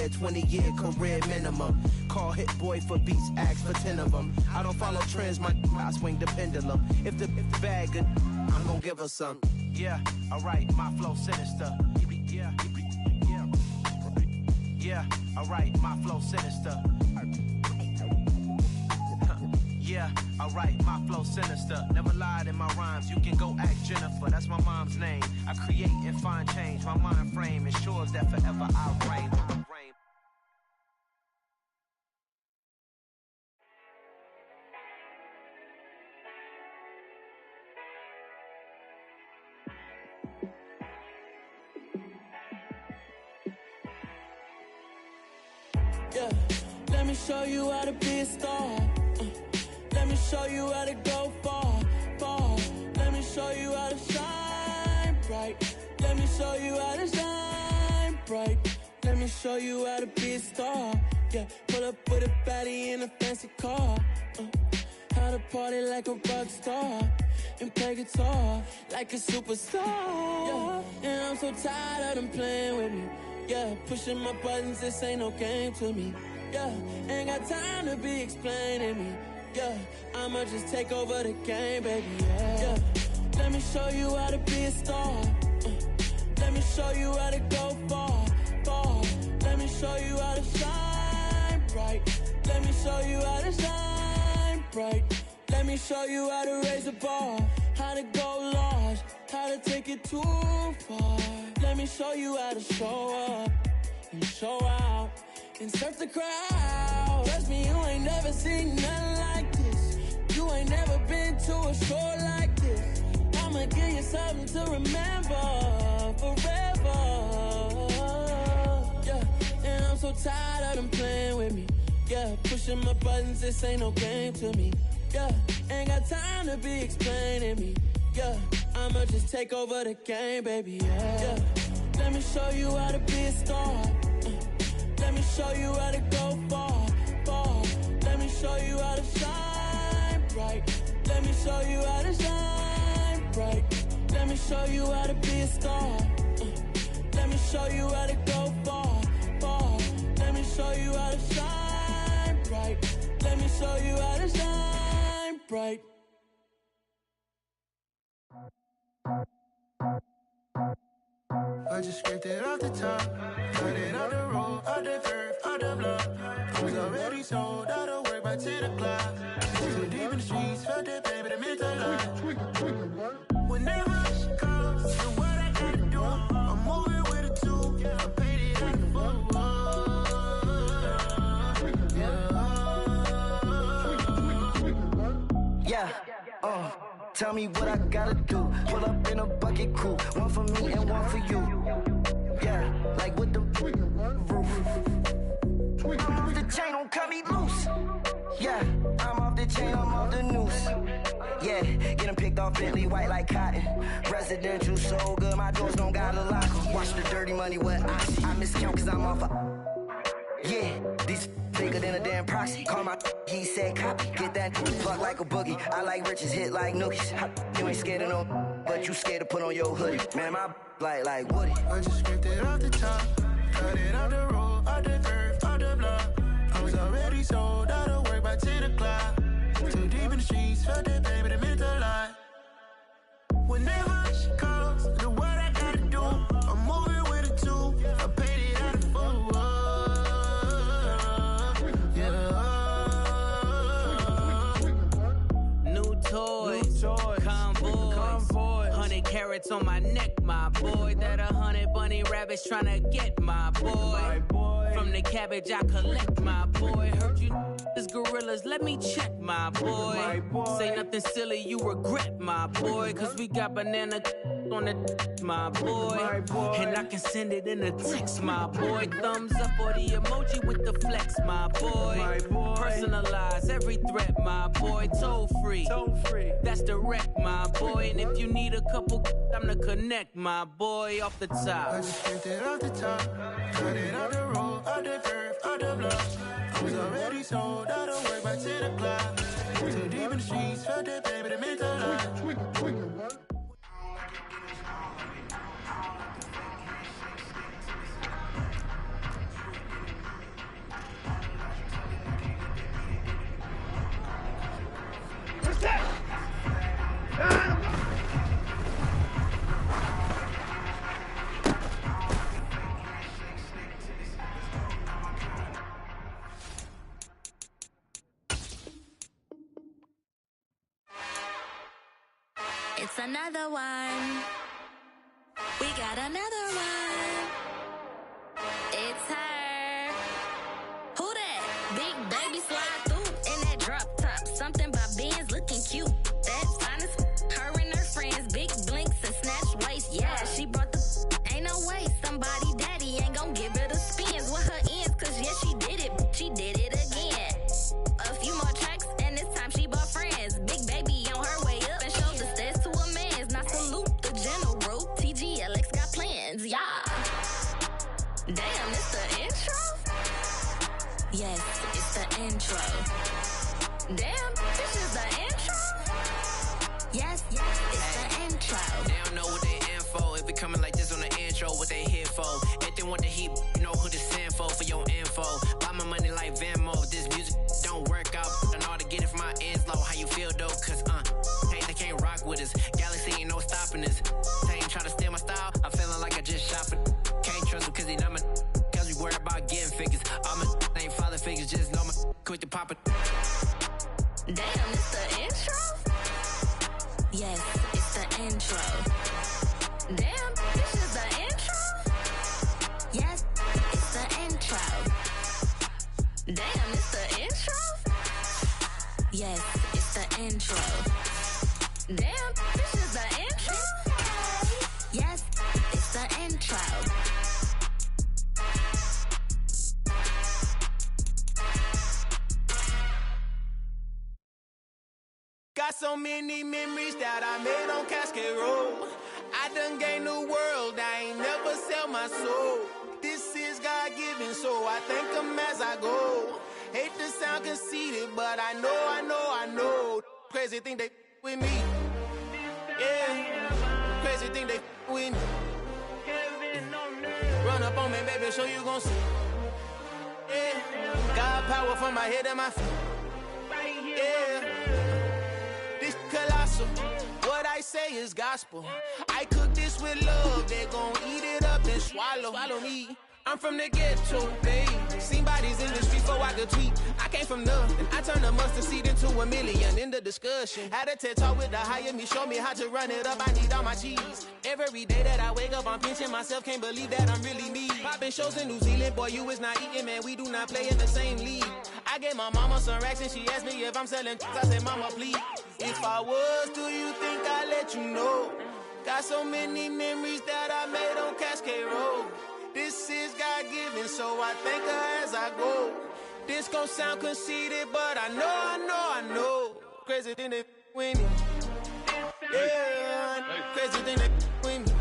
year, 20-year career minimum. Call hit boy for beats, ask for 10 of them. I don't follow trends, I swing the pendulum. If the bag good, I'm gon' give her some. Yeah, alright, my flow sinister. Yeah, alright, my flow sinister. Yeah, alright, my flow sinister. Never lied in my rhymes, you can go ask Jennifer, that's my mom's name. I create and find change, my mind frame ensures that forever I'll reign. Yeah, let me show you how to be a star. Let me show you how to go far, far. Let me show you how to shine bright. Let me show you how to shine bright. Let me show you how to be a star. Yeah, pull up with a baddie in a fancy car. How to party like a rock star and play guitar like a superstar. Yeah, and I'm so tired of them playing with me. Yeah, pushing my buttons, this ain't no game to me. Yeah, ain't got time to be explaining me. Yeah, I'ma just take over the game, baby. Yeah, let me show you how to be a star. Let me show you how to go far, far. Let me show you how to shine bright. Let me show you how to shine bright. Let me show you how to raise the bar, how to go large, how to take it too far. Let me show you how to show up and show out and surf the crowd. Trust me, you ain't never seen nothing like this. You ain't never been to a show like this. I'ma give you something to remember forever. Yeah, and I'm so tired of them playing with me. Yeah, pushing my buttons, this ain't no game to me. Yeah, ain't got time to be explaining me. Yeah, I'ma just take over the game, baby. Yeah, let me show you how to be a star. Let me show you how to go far, far. Let me show you how to shine bright. Let me show you how to shine bright. Let me show you how to be a star. Let me show you how to go far, far. Let me show you how to shine bright. Let me show you how to shine bright. I just scraped it off the top, cut it out the road, out the curve, out the block. I was already sold out of work by 10 o'clock. Too deep in the streets, felt that baby, that meant a lot. Whenever she calls, so what I gotta do, I'm moving with a two, I paid it out the book. Yeah, tell me what I gotta do. Pull up in a bucket crew, one for me and one for you. Yeah, like with the roof. I'm off the chain, don't cut me loose. Yeah, I'm off the chain, I'm off the noose. Yeah, getting picked off Bentley, white like cotton. Residential so good, my doors don't got a lock. Watch the dirty money, what I see. I miscount cause I'm off a... Yeah, these bigger than a damn proxy. Call my he said copy. Get that fuck like a boogie. I like riches, hit like nookies. You ain't scared of no, but you scared to put on your hoodie. Man, my like Woody. I just scraped it off the top, cut it out the road, out the curve, out the block. I was already sold out of work by 10 o'clock. Too deep in the streets, felt that baby, that meant a lot. Whenever she calls, do what I gotta do. I'm moving with a two, I paid it out of full. Convoy, 100 carats on my neck, my boy. That 100 bunny rabbits tryna get my boy. From the cabbage I collect, my boy. Heard you is gorillas, let me check, my boy. Say nothing silly, you regret, my boy. Cause we got banana on the my boy. And I can send it in a text, my boy. Thumbs up or the emoji with the flex, my boy. Personalize every threat, my boy. Toll free, that's direct, my boy. And if you need a couple, I'm the connect, my boy. Off the top, I just scraped it off the top, cut it out the road, out the curve, out the block. I was already sold out of work by 10 o'clock. Too deep in the streets, felt that baby, that meant a lot. it's another one. We got another one. It's her. Who that? Big baby slide through in that drop top. Something by Benz looking cute. That's honest. Her and her friends, big blinks and snatch waist. Yeah, she brought the. Ain't no way somebody daddy ain't gon' give her the spins with her ends. Cause yeah, she did it. She did it again. A few more tracks and this time she bought friends. Big baby on her way up and showed the steps to a man's. Now salute the general. TGLX got plans, yeah. Damn, it's the intro? Yes, it's the intro. Damn, this is the intro? Yes, it's the intro. They don't know what they in for. If it coming like this on the intro, what they here for? If they want the heat, you know who to send for your info. Buy my money like Venmo. If this music don't work out, I know how to get it from my ends low. How you feel though? Cause hey, they can't rock with us. Galaxy ain't no stopping this. They ain't try to steal my style. I'm feeling like I just shop it. Can't trust them cause they not my. Cause we worry about getting figures. All my ain't father figures. Just know my quick to pop it. Damn, it's the intro? Yes, it's the intro. Damn, this is the intro? Yes, it's the intro. Damn, it's the intro? Yes, it's the intro. Damn, this is the intro? Yes, it's the intro. Got so many memories that I made on Cascade Road. I done gained the world, I ain't never sell my soul. This is God-given, so I thank him as I go. Hate to sound conceited, but I know. Crazy thing they with me. Yeah, crazy thing they with me. Run up on me, baby, so you gon' see. Yeah, God power from my head and my feet. Yeah. This colossal, what I say is gospel. I cook this with love, they gon' eat it up and swallow me. I'm from the ghetto, babe. Seen bodies in the street before I could tweet. I came from nothing, I turned a mustard seed into a million. In the discussion, had a TED talk with the higher me, show me how to run it up. I need all my cheese. Every day that I wake up, I'm pinching myself, can't believe that I'm really me. Popping shows in New Zealand, boy, you is not eating, man. We do not play in the same league. I gave my mama some racks and she asked me if I'm selling. I said, mama, please. If I was, do you think I'd let you know? Got so many memories that I made on Cascade Road. This is God-given, so I thank her as I go. This gon' sound conceited, but I know. Crazy thing they with me. Yeah, crazy thing they with me.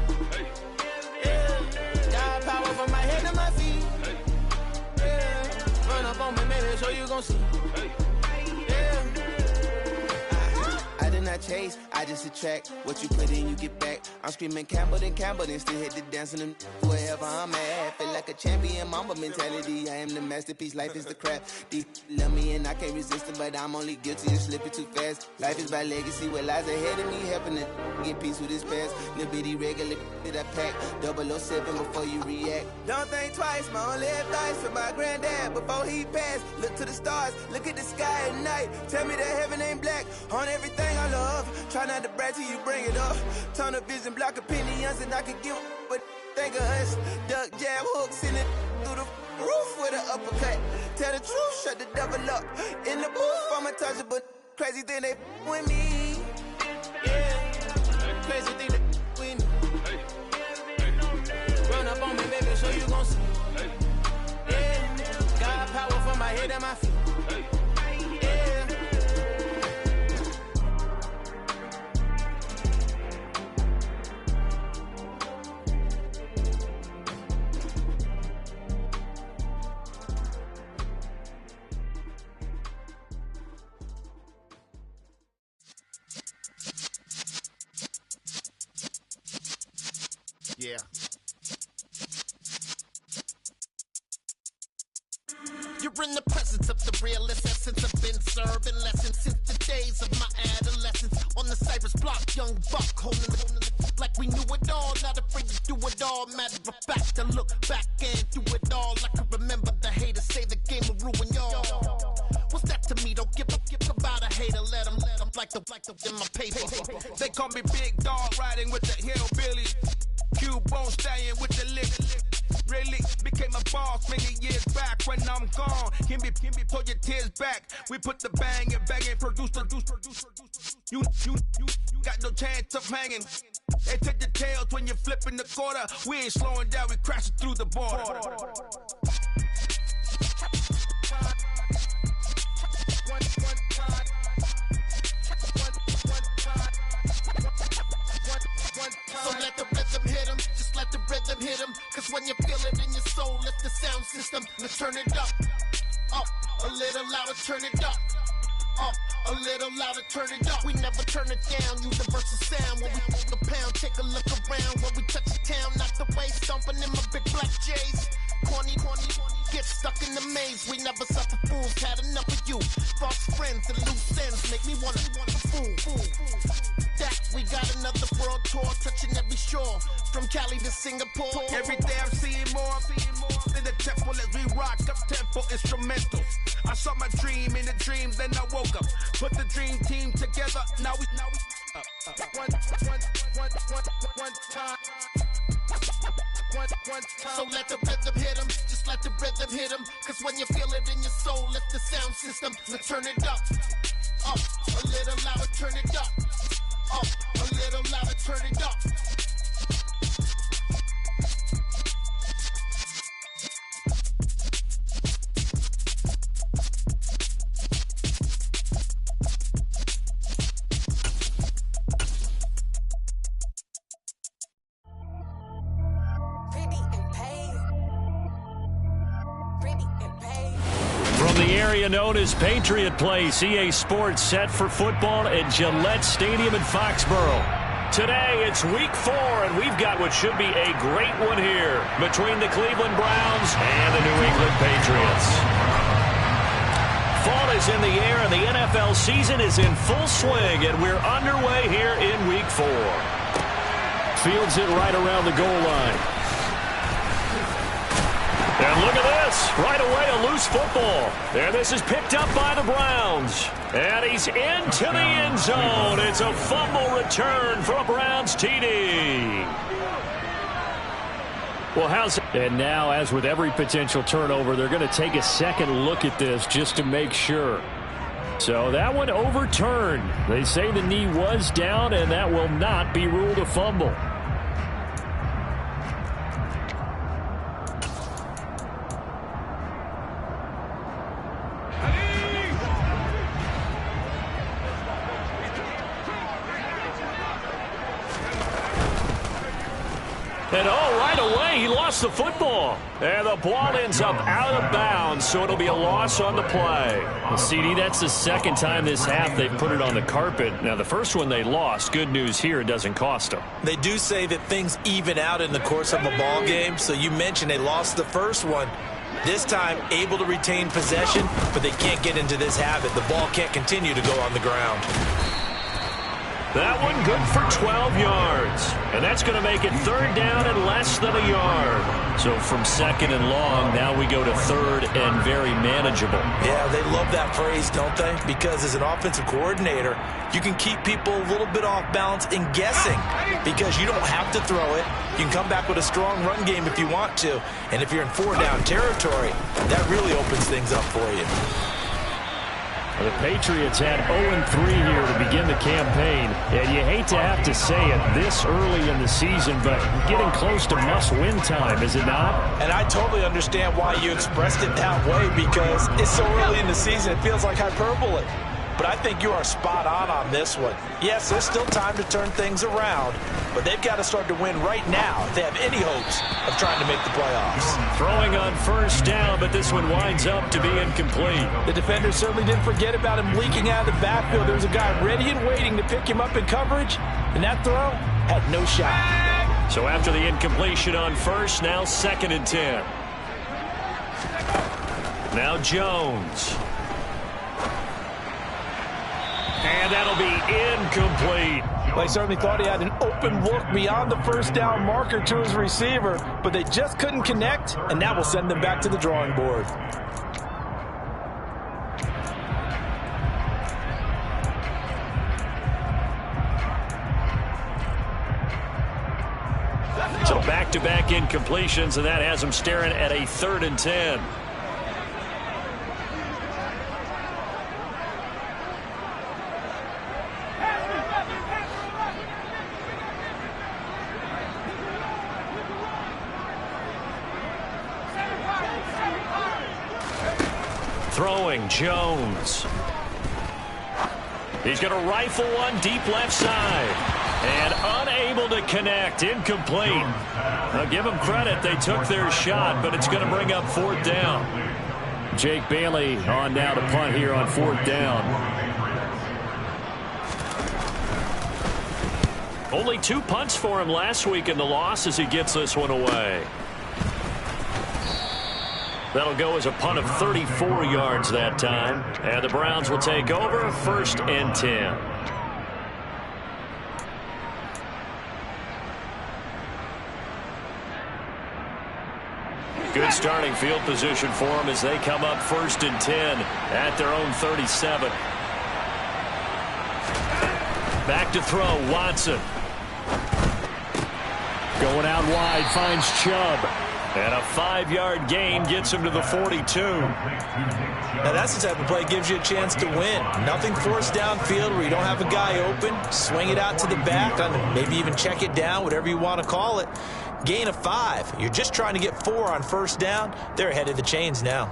Yeah, got power from my head to my feet. Yeah, run up on me, maybe, so you gon' see. Yeah. I did not chase, I just attract. What you put in, you get back. I'm screaming Campbell, then still hit the dance and them wherever I'm at. Feel like a champion, mamba mentality. I am the masterpiece, life is the crap. These love me and I can't resist it, but I'm only guilty of slipping too fast. Life is by legacy, what lies ahead of me, helping to get peace with this past. Little bitty regular that I pack, 007 before you react. Don't think twice, my only advice for my granddad before he passed. Look to the stars, look at the sky at night. Tell me that heaven ain't black on everything I love. Try not to brag till you bring it up. Tunnel vision, block opinions, and I could give but think of us. Duck jab hooks in it through the roof with an uppercut. Tell the truth, shut the devil up. In the booth, I'm untouchable. Crazy thing they with me. Yeah, crazy thing they with me. Run up on me, baby, so you gon' see. Yeah, got power from my head and my feet. Yeah. Yeah. You're in the presence of the realest essence. I've been serving lessons since the days of my adolescence. On the Cypress block, young buck holding it like we knew it all. Not afraid to do it all. Matter of fact, to look back and do it all. I can remember the haters say the game will ruin y'all. What's that to me? Don't give a about a hater. Let them. in my paper. They call me Big Dog, riding with the hillbilly. Cubone staying with the lick. Really became a boss many years back. When I'm gone, can be pull your tears back. We put the bang and produce. You got no chance of hanging. They take the tails when you're flipping the quarter. We ain't slowing down, we crashing through the border. So let the rhythm hit him, just let the rhythm hit him. Cause when you feel it in your soul, let the sound system, let's turn it up, a little louder, turn it up, a little louder, turn it up. We never turn it down, universal sound. When we hit the pound, take a look around. When we touch the town, knock the way, stomping in my big black J's. Corny, get stuck in the maze. We never suffer fools, had enough of you. False friends and loose ends make me wanna fool. That we got another world tour, touching every shore, from Cali to Singapore. Every day I'm seeing more in the temple as we rock up tempo instrumentals. I saw my dream in the dreams, then I woke up. Put the dream team together. Now we one time. So let the rhythm hit him, just let the rhythm hit him. Cause when you feel it in your soul, let the sound system, let's turn it up, a little louder, turn it up, a little louder, turn it up. Known as Patriot Place, EA Sports set for football at Gillette Stadium in Foxborough. Today it's week 4, and we've got what should be a great one here between the Cleveland Browns and the New England Patriots. Fall is in the air, and the NFL season is in full swing, and we're underway here in week 4. Fields it right around the goal line. And look at this. Right away, a loose football. And this is picked up by the Browns. And he's into the end zone. It's a fumble return for a Browns TD. Well, how's it? And now, as with every potential turnover, they're going to take a second look at this just to make sure. So that one overturned. They say the knee was down, and that will not be ruled a fumble. And right away, he lost the football. And the ball ends up out of bounds, so it'll be a loss on the play. Well, CD, that's the second time this half they've put it on the carpet. Now, the first one they lost. Good news here, it doesn't cost them. They do say that things even out in the course of a ball game. So you mentioned they lost the first one. This time, able to retain possession, but they can't get into this habit. The ball can't continue to go on the ground. That one good for 12 yards. And that's going to make it third down and less than a yard. So from second and long, now we go to third and very manageable. Yeah, they love that phrase, don't they? Because as an offensive coordinator, you can keep people a little bit off balance and guessing because you don't have to throw it. You can come back with a strong run game if you want to. And if you're in 4-down territory, that really opens things up for you. The Patriots had 0-3 here to begin the campaign, and you hate to have to say it this early in the season, but getting close to must-win time, is it not? And I totally understand why you expressed it that way, because it's so early in the season, it feels like hyperbole. But I think you are spot on this one. Yes, there's still time to turn things around, but they've got to start to win right now if they have any hopes of trying to make the playoffs. Throwing on first down, but this one winds up to be incomplete. The defender certainly didn't forget about him leaking out of the backfield. There was a guy ready and waiting to pick him up in coverage, and that throw had no shot. So after the incompletion on first, now 2nd and 10. Now Jones. And that'll be incomplete. Well, he certainly thought he had an open look beyond the first down marker to his receiver, but they just couldn't connect, and that will send them back to the drawing board. back-to-back incompletions, and that has him staring at a 3rd and 10. Throwing, Jones. He's going to rifle one deep left side. And unable to connect. Incomplete. I'll give them credit. They took their shot, but it's going to bring up 4th down. Jake Bailey on now to punt here on 4th down. Only 2 punts for him last week in the loss as he gets this one away. That'll go as a punt of 34 yards that time. And the Browns will take over 1st and 10. Good starting field position for them as they come up 1st and 10 at their own 37. Back to throw, Watson. Going out wide, finds Chubb. And a 5-yard gain gets him to the 42. Now that's the type of play that gives you a chance to win. Nothing forced downfield where you don't have a guy open. Swing it out to the back, maybe even check it down, whatever you want to call it. Gain of 5. You're just trying to get 4 on 1st down. They're ahead of the chains now.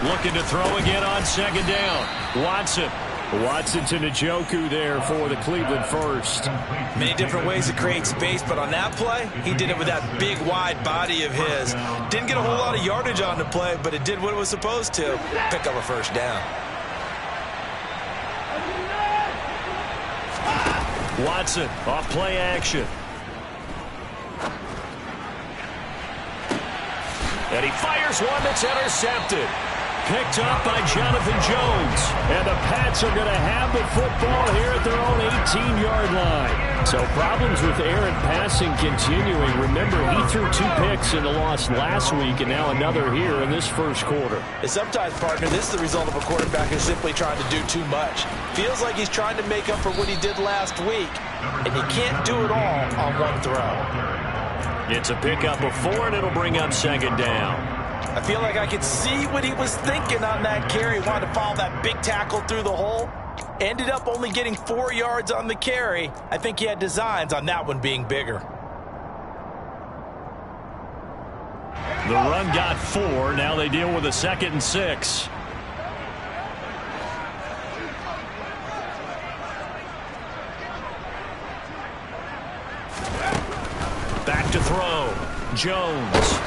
Looking to throw again on 2nd down. Watson. Watson to Njoku there for the Cleveland first. Many different ways to create space, but on that play, he did it with that big, wide body of his. Didn't get a whole lot of yardage on the play, but it did what it was supposed to. Pick up a 1st down. Watson off play action. And he fires one that's intercepted. Picked up by Jonathan Jones. And the Pats are going to have the football here at their own 18-yard line. So problems with errant passing continuing. Remember, he threw 2 picks in the loss last week and now another here in this first quarter. And sometimes, partner, this is the result of a quarterback who's simply trying to do too much. Feels like he's trying to make up for what he did last week. And you can't do it all on one throw. It's a pickup of 4, and it'll bring up 2nd down. I feel like I could see what he was thinking on that carry. He wanted to follow that big tackle through the hole. Ended up only getting 4 yards on the carry. I think he had designs on that one being bigger. The run got 4. Now they deal with a 2nd and 6. Back to throw. Jones.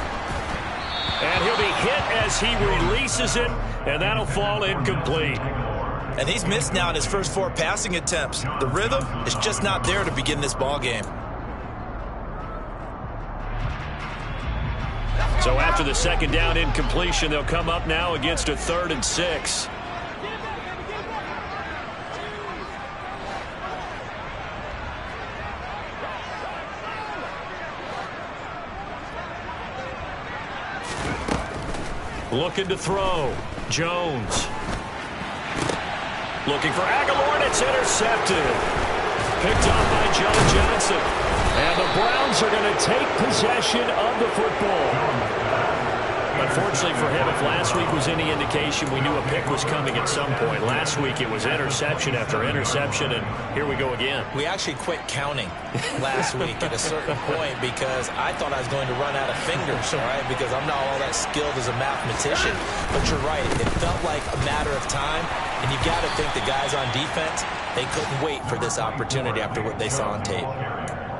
And he'll be hit as he releases it, and that'll fall incomplete. And he's missed now in his first 4 passing attempts. The rhythm is just not there to begin this ball game. So after the 2nd down incompletion, they'll come up now against a 3rd and 6. Looking to throw. Jones. Looking for Aguilar, and it's intercepted. Picked up by John Johnson. And the Browns are going to take possession of the football. Unfortunately for him, if last week was any indication, we knew a pick was coming at some point. Last week it was interception after interception, and here we go again. We actually quit counting last week at a certain point because I thought I was going to run out of fingers, all right, because I'm not all that skilled as a mathematician. But you're right. It felt like a matter of time, and you got to think the guys on defense, they couldn't wait for this opportunity after what they saw on tape.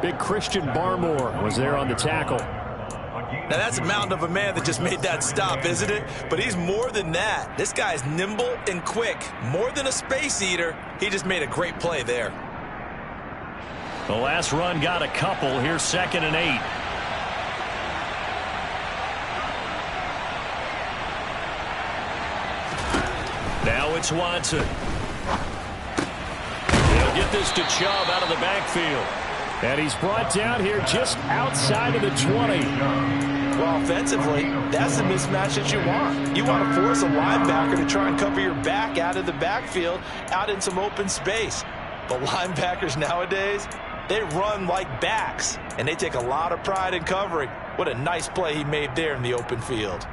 Big Christian Barmore was there on the tackle. Now, that's a mountain of a man that just made that stop, isn't it? But he's more than that. This guy's nimble and quick. More than a space eater, he just made a great play there. The last run got a couple. Here's 2nd and 8. Now it's Watson. He'll get this to Chubb out of the backfield. And he's brought down here just outside of the 20. Well, offensively, that's the mismatch that you want. You want to force a linebacker to try and cover your back out of the backfield, out in some open space. But linebackers nowadays, they run like backs, and they take a lot of pride in covering. What a nice play he made there in the open field.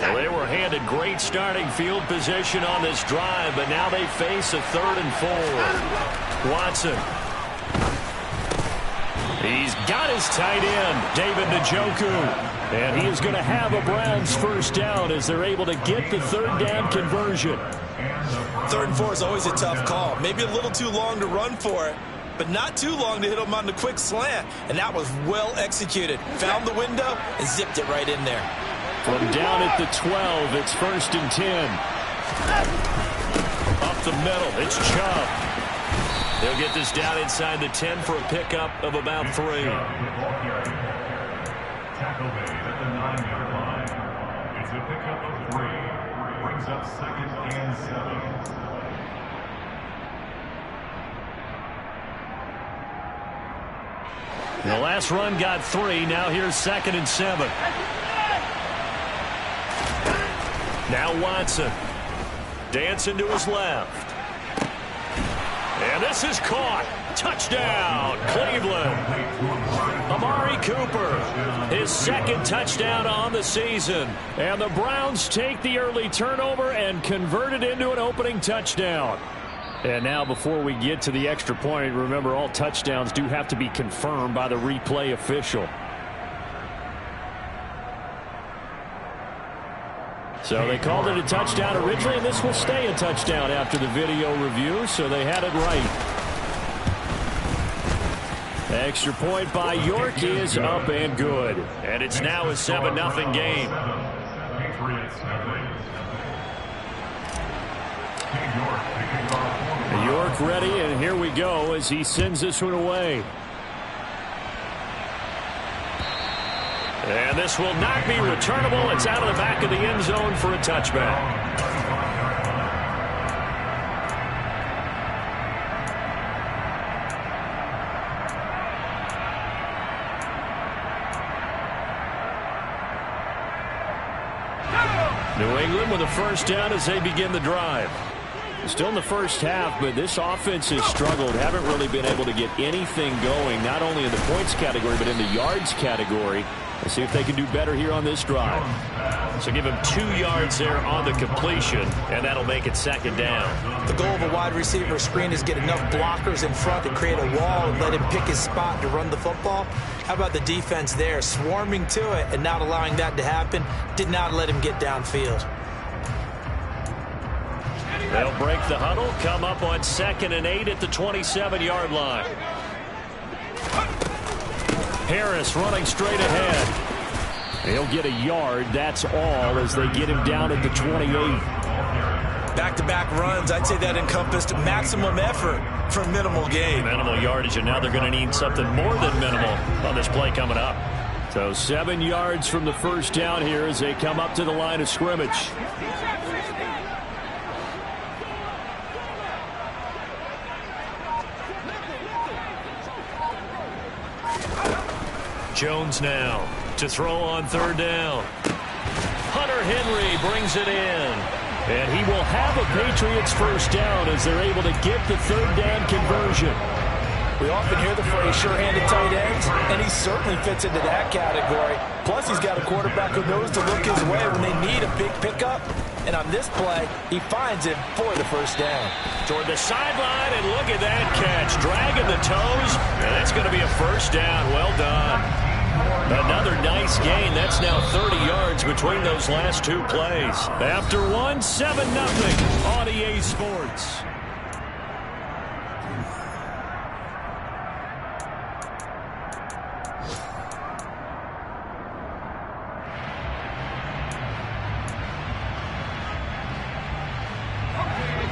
Well, they were handed great starting field position on this drive, but now they face a 3rd and 4. Watson. He's got his tight end, David Njoku. And he is going to have a Browns first down as they're able to get the 3rd down conversion. 3rd and 4 is always a tough call. Maybe a little too long to run for it, but not too long to hit him on the quick slant. And that was well executed. Found the window and zipped it right in there. From down at the 12, it's 1st and 10. Up the middle, it's Chubb. They'll get this down inside the 10 for a pickup of about 3. Tackle made at the 9-yard line. It's a pickup of 3. Brings up 2nd and 7. The last run got 3. Now here's 2nd and 7. Now Watson. Dancing to his left. And this is caught. Touchdown, Cleveland. Amari Cooper, his 2nd touchdown on the season. And the Browns take the early turnover and convert it into an opening touchdown. And now before we get to the extra point, remember all touchdowns do have to be confirmed by the replay official. So they called it a touchdown originally, and this will stay a touchdown after the video review, so they had it right. Extra point by York is up and good. And it's now a 7-0 game. York ready, and here we go as he sends this one away. And this will not be returnable. It's out of the back of the end zone for a touchback. New England with a first down as they begin the drive. Still in the first half, but this offense has struggled. Haven't really been able to get anything going, not only in the points category, but in the yards category. Let's see if they can do better here on this drive. So give him 2 yards there on the completion, and that'll make it 2nd down. The goal of a wide receiver screen is get enough blockers in front to create a wall and let him pick his spot to run the football. How about the defense there, swarming to it and not allowing that to happen? Did not let him get downfield. They'll break the huddle, come up on 2nd and 8 at the 27-yard line. Harris running straight ahead. He'll get a yard, that's all, as they get him down at the 28. Back-to-back runs, I'd say that encompassed maximum effort for minimal gain. Minimal yardage, and now they're going to need something more than minimal on this play coming up. So 7 yards from the first down here as they come up to the line of scrimmage. Jones now to throw on 3rd down. Hunter Henry brings it in. And he will have a Patriots first down as they're able to get the 3rd down conversion. We often hear the phrase sure-handed tight ends, and he certainly fits into that category. Plus, he's got a quarterback who knows to look his way when they need a big pickup. And on this play, he finds it for the first down. Toward the sideline, and look at that catch. Dragging the toes, and that's going to be a first down. Well done. Another nice gain. That's now 30 yards between those last 2 plays. After one, 7-0 on EA Sports.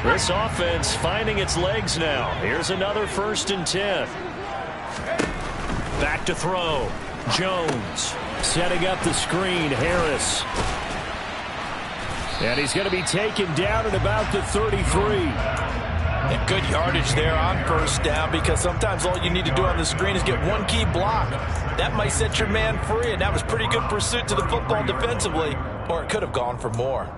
This offense finding its legs now. Here's another 1st and 10. Back to throw. Jones setting up the screen. Harris. And he's going to be taken down at about the 33. And good yardage there on first down, because sometimes all you need to do on the screen is get one key block. That might set your man free, and that was pretty good pursuit to the football defensively, or it could have gone for more.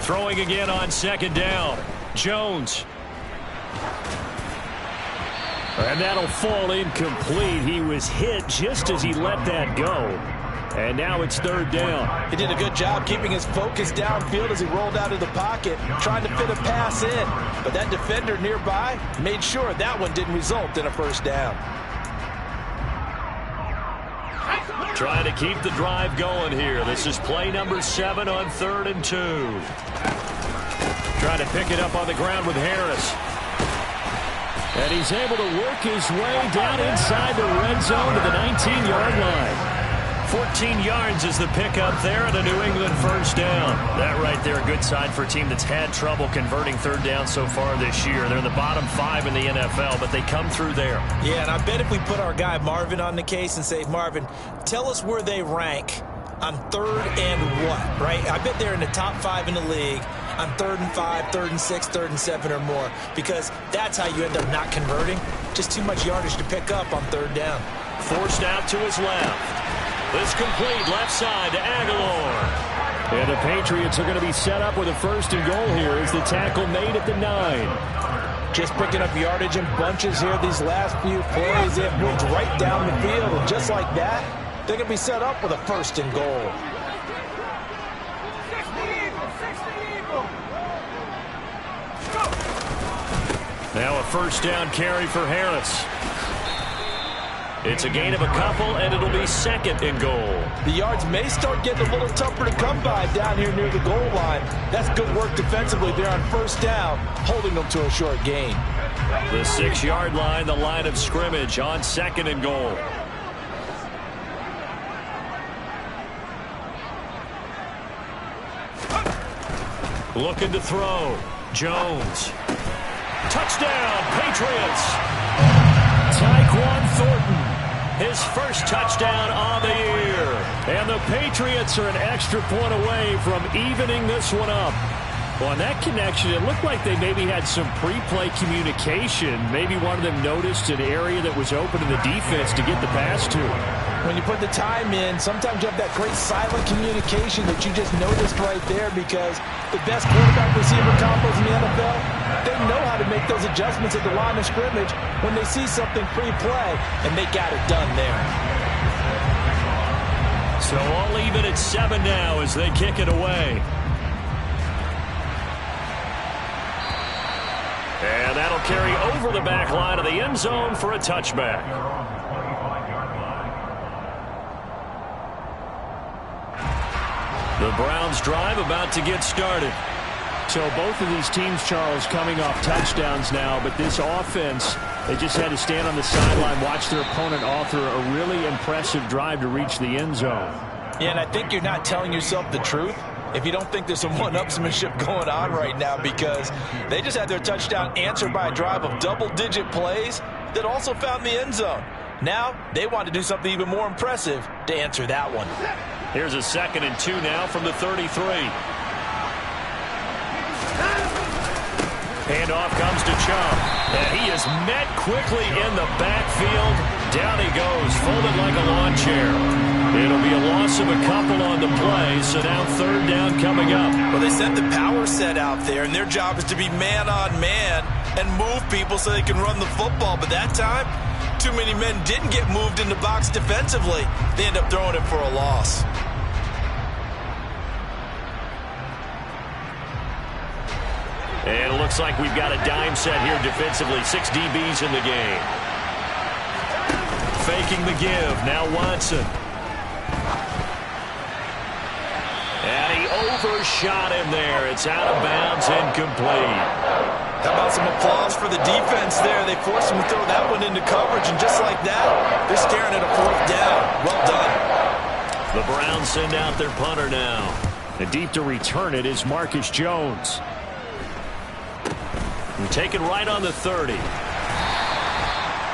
Throwing again on second down. Jones. And that'll fall incomplete. He was hit just as he let that go. And now it's third down. He did a good job keeping his focus downfield as he rolled out of the pocket, trying to fit a pass in. But that defender nearby made sure that one didn't result in a first down. Trying to keep the drive going here. This is play number 7 on 3rd and 2. Trying to pick it up on the ground with Harris. And he's able to work his way down inside the red zone to the 19-yard line. 14 yards is the pickup there and a New England first down. That right there, a good sign for a team that's had trouble converting third down so far this year. They're in the bottom 5 in the NFL, but they come through there. Yeah, and I bet if we put our guy Marvin on the case and say, Marvin, tell us where they rank on 3rd and what, right? I bet they're in the top 5 in the league on 3rd and 5, 3rd and 6, 3rd and 7 or more, because that's how you end up not converting. Just too much yardage to pick up on 3rd down. Forced out to his left. This complete left side to Aguilar. And the Patriots are going to be set up with a 1st and goal here as the tackle made at the 9. Just picking up yardage in bunches here these last few plays. They've moved right down the field, and just like that, they're going to be set up with a 1st and goal. Now a first down carry for Harris. It's a gain of a couple, and it'll be 2nd and goal. The yards may start getting a little tougher to come by down here near the goal line. That's good work defensively there on first down, holding them to a short gain. The 6-yard line, the line of scrimmage on 2nd and goal. Looking to throw. Jones. Touchdown, Patriots. Tyquan Thornton, his first touchdown on the year. And the Patriots are an extra point away from evening this one up. Well, on that connection, it looked like they maybe had some pre-play communication. Maybe one of them noticed an area that was open to the defense to get the pass to. When you put the time in, sometimes you have that great silent communication that you just noticed right there, because the best quarterback-receiver combos in the NFL, they know how to make those adjustments at the line of scrimmage when they see something pre-play, and they got it done there. So all even at 7 now as they kick it away. And that'll carry over the back line of the end zone for a touchback. The Browns drive about to get started. So both of these teams, Charles, coming off touchdowns now, but this offense, they just had to stand on the sideline, watch their opponent author a really impressive drive to reach the end zone. Yeah, and I think you're not telling yourself the truth if you don't think there's some one-upsmanship going on right now, because they just had their touchdown answered by a drive of double-digit plays that also found the end zone. Now they want to do something even more impressive to answer that one. Here's a 2nd and 2 now from the 33. Handoff comes to Chubb, and he is met quickly in the backfield. Down he goes, folded like a lawn chair. It'll be a loss of a couple on the play, so now 3rd down coming up. Well, they sent the power set out there, and their job is to be man-on-man and move people so they can run the football. But that time, too many men didn't get moved in the box defensively. They end up throwing it for a loss. And it looks like we've got a dime set here defensively. 6 DBs in the game. Faking the give. Now Watson. And he overshot him there. It's out of bounds, incomplete. How about some applause for the defense there? They forced him to throw that one into coverage, and just like that, they're staring at a 4th down. Well done. The Browns send out their punter now. And deep to return it is Marcus Jones. And taken right on the 30.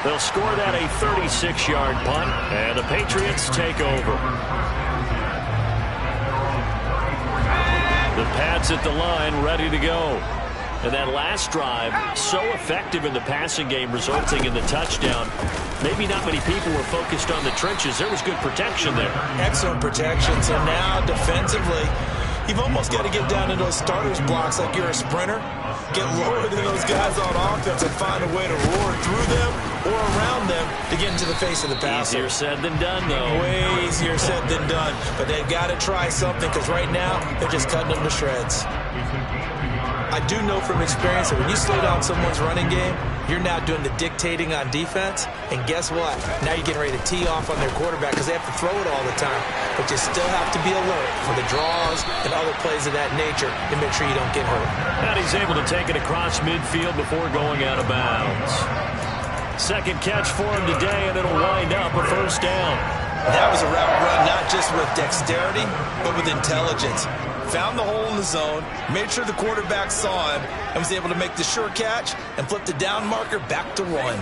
They'll score that a 36-yard punt, and the Patriots take over. The Pats at the line, ready to go. And that last drive, so effective in the passing game, resulting in the touchdown. Maybe not many people were focused on the trenches. There was good protection there. Excellent protection. So now, defensively, you've almost got to get down in those starters blocks like you're a sprinter. Get lower than those guys on offense and find a way to roar through them or around them to get into the face of the passer. Easier said than done, though. Way easier said than done. But they've got to try something because right now they're just cutting them to shreds. I do know from experience that when you slow down someone's running game, you're now doing the dictating on defense. And guess what? Now you're getting ready to tee off on their quarterback because they have to throw it all the time. But you still have to be alert for the draws and other plays of that nature to make sure you don't get hurt. And he's able to take it across midfield before going out of bounds. Second catch for him today, and it'll wind up a first down. That was a route run not just with dexterity, but with intelligence. Found the hole in the zone, made sure the quarterback saw him, and was able to make the sure catch and flip the down marker back to one.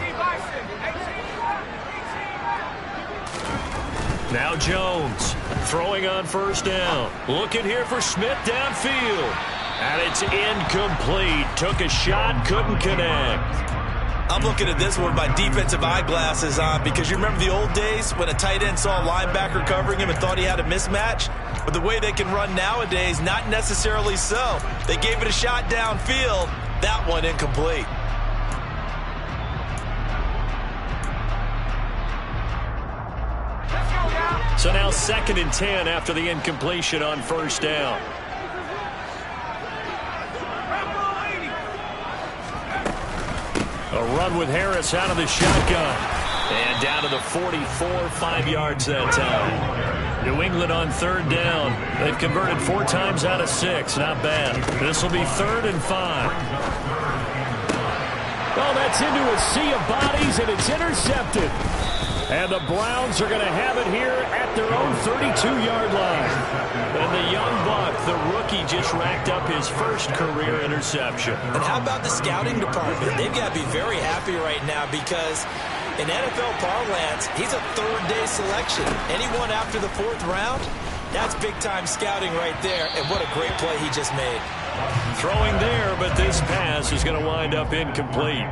Now Jones throwing on first down. Looking here for Smith downfield. And it's incomplete. Took a shot, couldn't connect. I'm looking at this one with my defensive eyeglasses on because you remember the old days when a tight end saw a linebacker covering him and thought he had a mismatch? But the way they can run nowadays, not necessarily so. They gave it a shot downfield. That one incomplete. So now 2nd and 10 after the incompletion on first down. A run with Harris out of the shotgun. And down to the 44, 5 yards that time. New England on 3rd down. They've converted 4 times out of 6. Not bad. This will be 3rd and 5. Well, that's into a sea of bodies, and it's intercepted. And the Browns are going to have it here at their own 32-yard line. And the young buck, the rookie, just racked up his first career interception. And how about the scouting department? They've got to be very happy right now because in NFL parlance, he's a 3rd-day selection. Anyone after the 4th round, that's big-time scouting right there. And what a great play he just made. Throwing there, but this pass is going to wind up incomplete.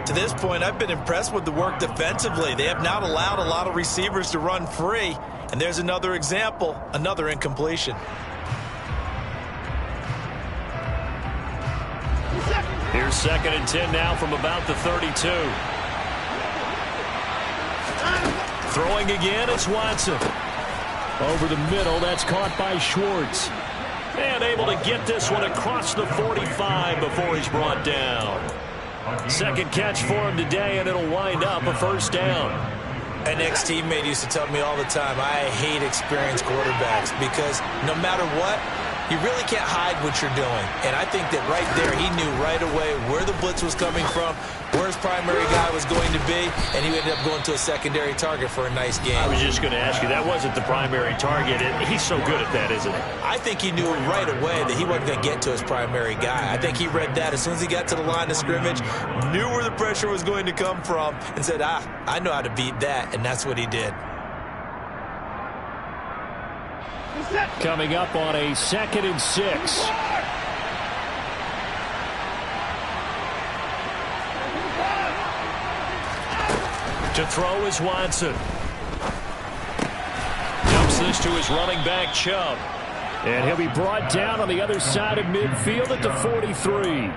To this point, I've been impressed with the work defensively. They have not allowed a lot of receivers to run free. And there's another example, another incompletion. Here's 2nd and 10 now from about the 32. Throwing again, it's Watson. Over the middle, that's caught by Schwartz. And able to get this one across the 45 before he's brought down. 2nd catch for him today, and it'll wind up a first down. An ex-teammate used to tell me all the time, I hate experienced quarterbacks because no matter what, you really can't hide what you're doing. And I think that right there, he knew right away where the blitz was coming from, where his primary guy was going to be, and he ended up going to a secondary target for a nice game. I was just going to ask you, that wasn't the primary target. He's so good at that, isn't he? I think he knew right away that he wasn't going to get to his primary guy. I think he read that as soon as he got to the line of scrimmage, knew where the pressure was going to come from, and said, I know how to beat that, and that's what he did. Coming up on a 2nd and 6. To throw is Watson. Dumps this to his running back, Chubb. And he'll be brought down on the other side of midfield at the 43.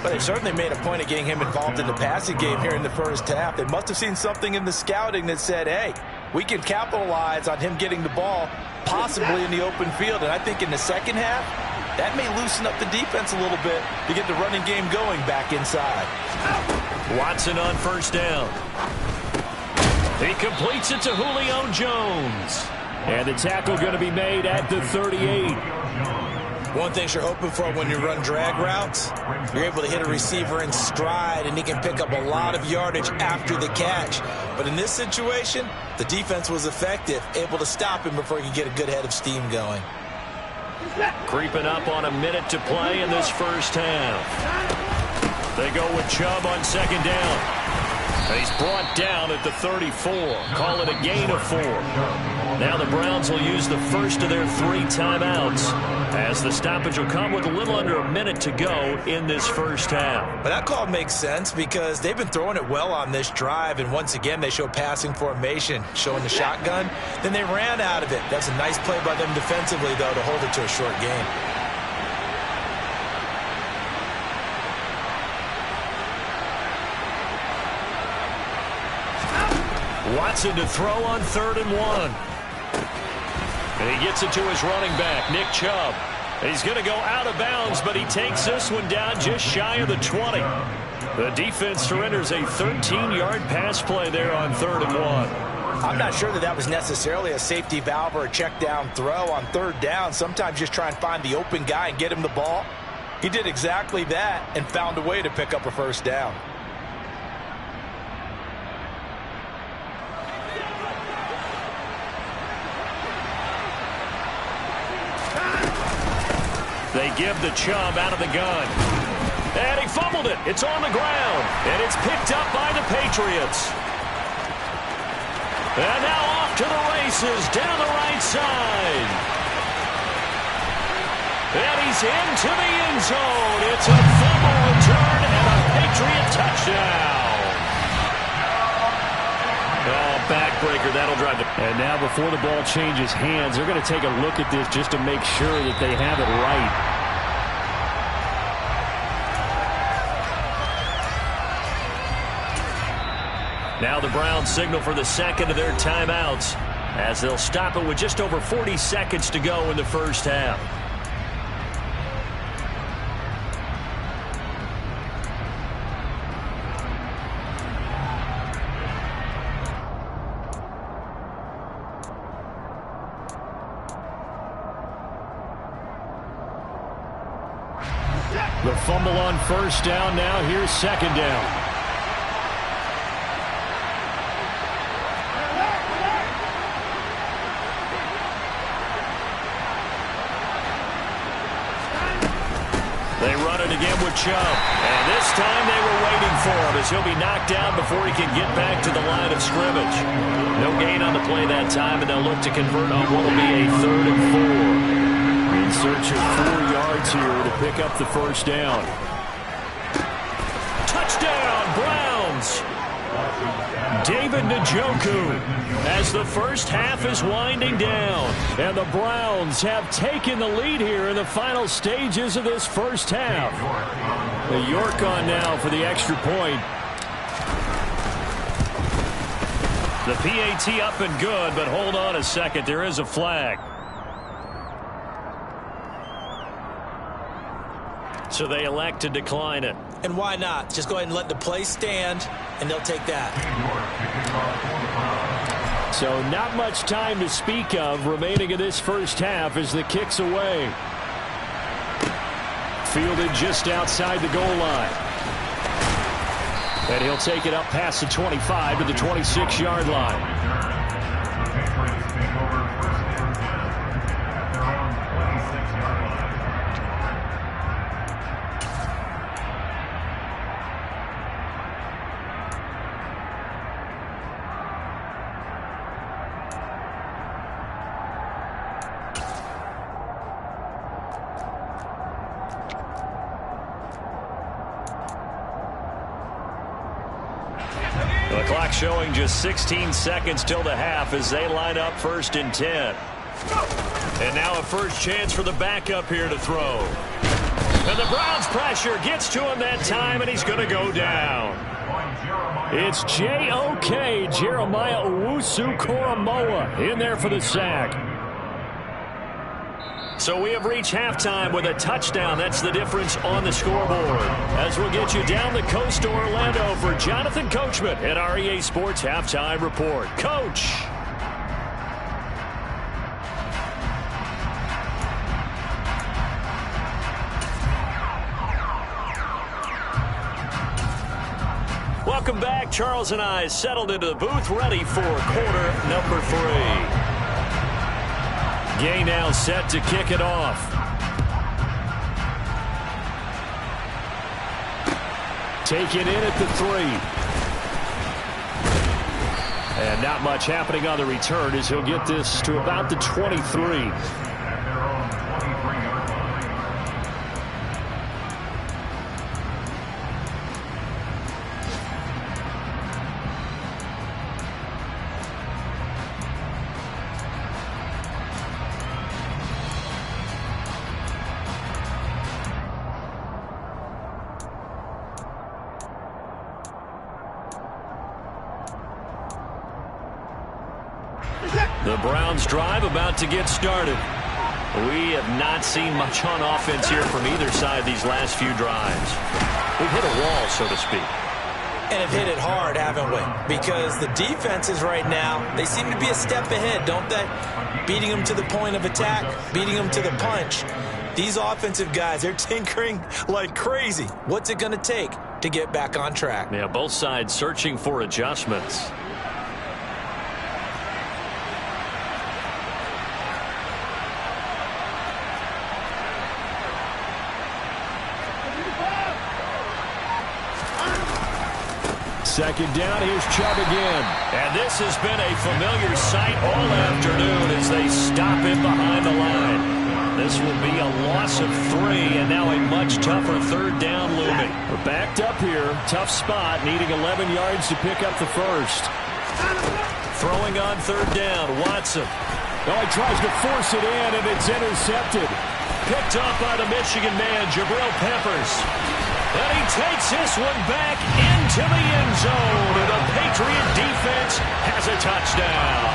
But they certainly made a point of getting him involved in the passing game here in the first half. They must have seen something in the scouting that said, hey, we can capitalize on him getting the ball possibly in the open field. And I think in the second half, that may loosen up the defense a little bit to get the running game going back inside. Watson on first down. He completes it to Julio Jones. And the tackle going to be made at the 38. One thing you're hoping for when you run drag routes, you're able to hit a receiver in stride, and he can pick up a lot of yardage after the catch. But in this situation, the defense was effective, able to stop him before he could get a good head of steam going. Creeping up on a minute to play in this first half. They go with Chubb on 2nd down. And he's brought down at the 34. Call it a gain of 4. Now the Browns will use the first of their 3 timeouts, as the stoppage will come with a little under a minute to go in this first half. But that call makes sense because they've been throwing it well on this drive, and once again they show passing formation, showing the shotgun. Then they ran out of it. That's a nice play by them defensively, though, to hold it to a short game. Watson to throw on 3rd and 1. And he gets it to his running back, Nick Chubb. He's going to go out of bounds, but he takes this one down just shy of the 20. The defense surrenders a 13-yard pass play there on 3rd and 1. I'm not sure that was necessarily a safety valve or a check down throw on 3rd down. Sometimes just try and find the open guy and get him the ball. He did exactly that and found a way to pick up a 1st down. They give the Chubb out of the gun. And he fumbled it. It's on the ground. And it's picked up by the Patriots. And now off to the races down the right side. And he's into the end zone. It's a fumble return and a Patriot touchdown. Oh, backbreaker. That'll drive it. And now before the ball changes hands, they're going to take a look at this just to make sure that they have it right. Now the Browns signal for the second of their timeouts, as they'll stop it with just over 40 seconds to go in the first half. The fumble on 1st down. Now here's 2nd down. They run it again with Chubb. And this time they were waiting for him, as he'll be knocked down before he can get back to the line of scrimmage. No gain on the play that time, and they'll look to convert on what will be a 3rd and 4. In search of 4 yards here to pick up the 1st down. Touchdown, Browns! David Njoku, as the first half is winding down, and the Browns have taken the lead here in the final stages of this first half. The York on now for the extra point. The PAT up and good, but hold on a second, there is a flag. So they elect to decline it. And why not? Just go ahead and let the play stand, and they'll take that. So not much time to speak of remaining in this first half as the kick's away. Fielded just outside the goal line. And he'll take it up past the 25 to the 26-yard line. The clock showing just 16 seconds till the half as they line up 1st and 10. And now a first chance for the backup here to throw. And the Browns pressure gets to him that time, and he's going to go down. It's J.O.K. Jeremiah Owusu-Koramoah in there for the sack. So we have reached halftime with a touchdown. That's the difference on the scoreboard. As we'll get you down the coast to Orlando for Jonathan Coachman at our EA Sports Halftime Report. Coach. Welcome back. Charles and I settled into the booth, ready for quarter number 3. Gay now set to kick it off. Taken in at the 3. And not much happening on the return as he'll get this to about the 23. The Browns drive about to get started. We have not seen much on offense here from either side these last few drives. We've hit a wall, so to speak. And have hit it hard, haven't we? Because the defenses right now, they seem to be a step ahead, don't they? Beating them to the point of attack, beating them to the punch. These offensive guys, they're tinkering like crazy. What's it going to take to get back on track? Yeah, both sides searching for adjustments. Second down, here's Chubb again. And this has been a familiar sight all afternoon as they stop him behind the line. This will be a loss of 3, and now a much tougher third down looming. We're backed up here. Tough spot, needing 11 yards to pick up the first. Throwing on third down, Watson. Oh, he tries to force it in, and it's intercepted. Picked up by the Michigan man, Jabril Peppers. And he takes this one back into the end zone. And the Patriot defense has a touchdown.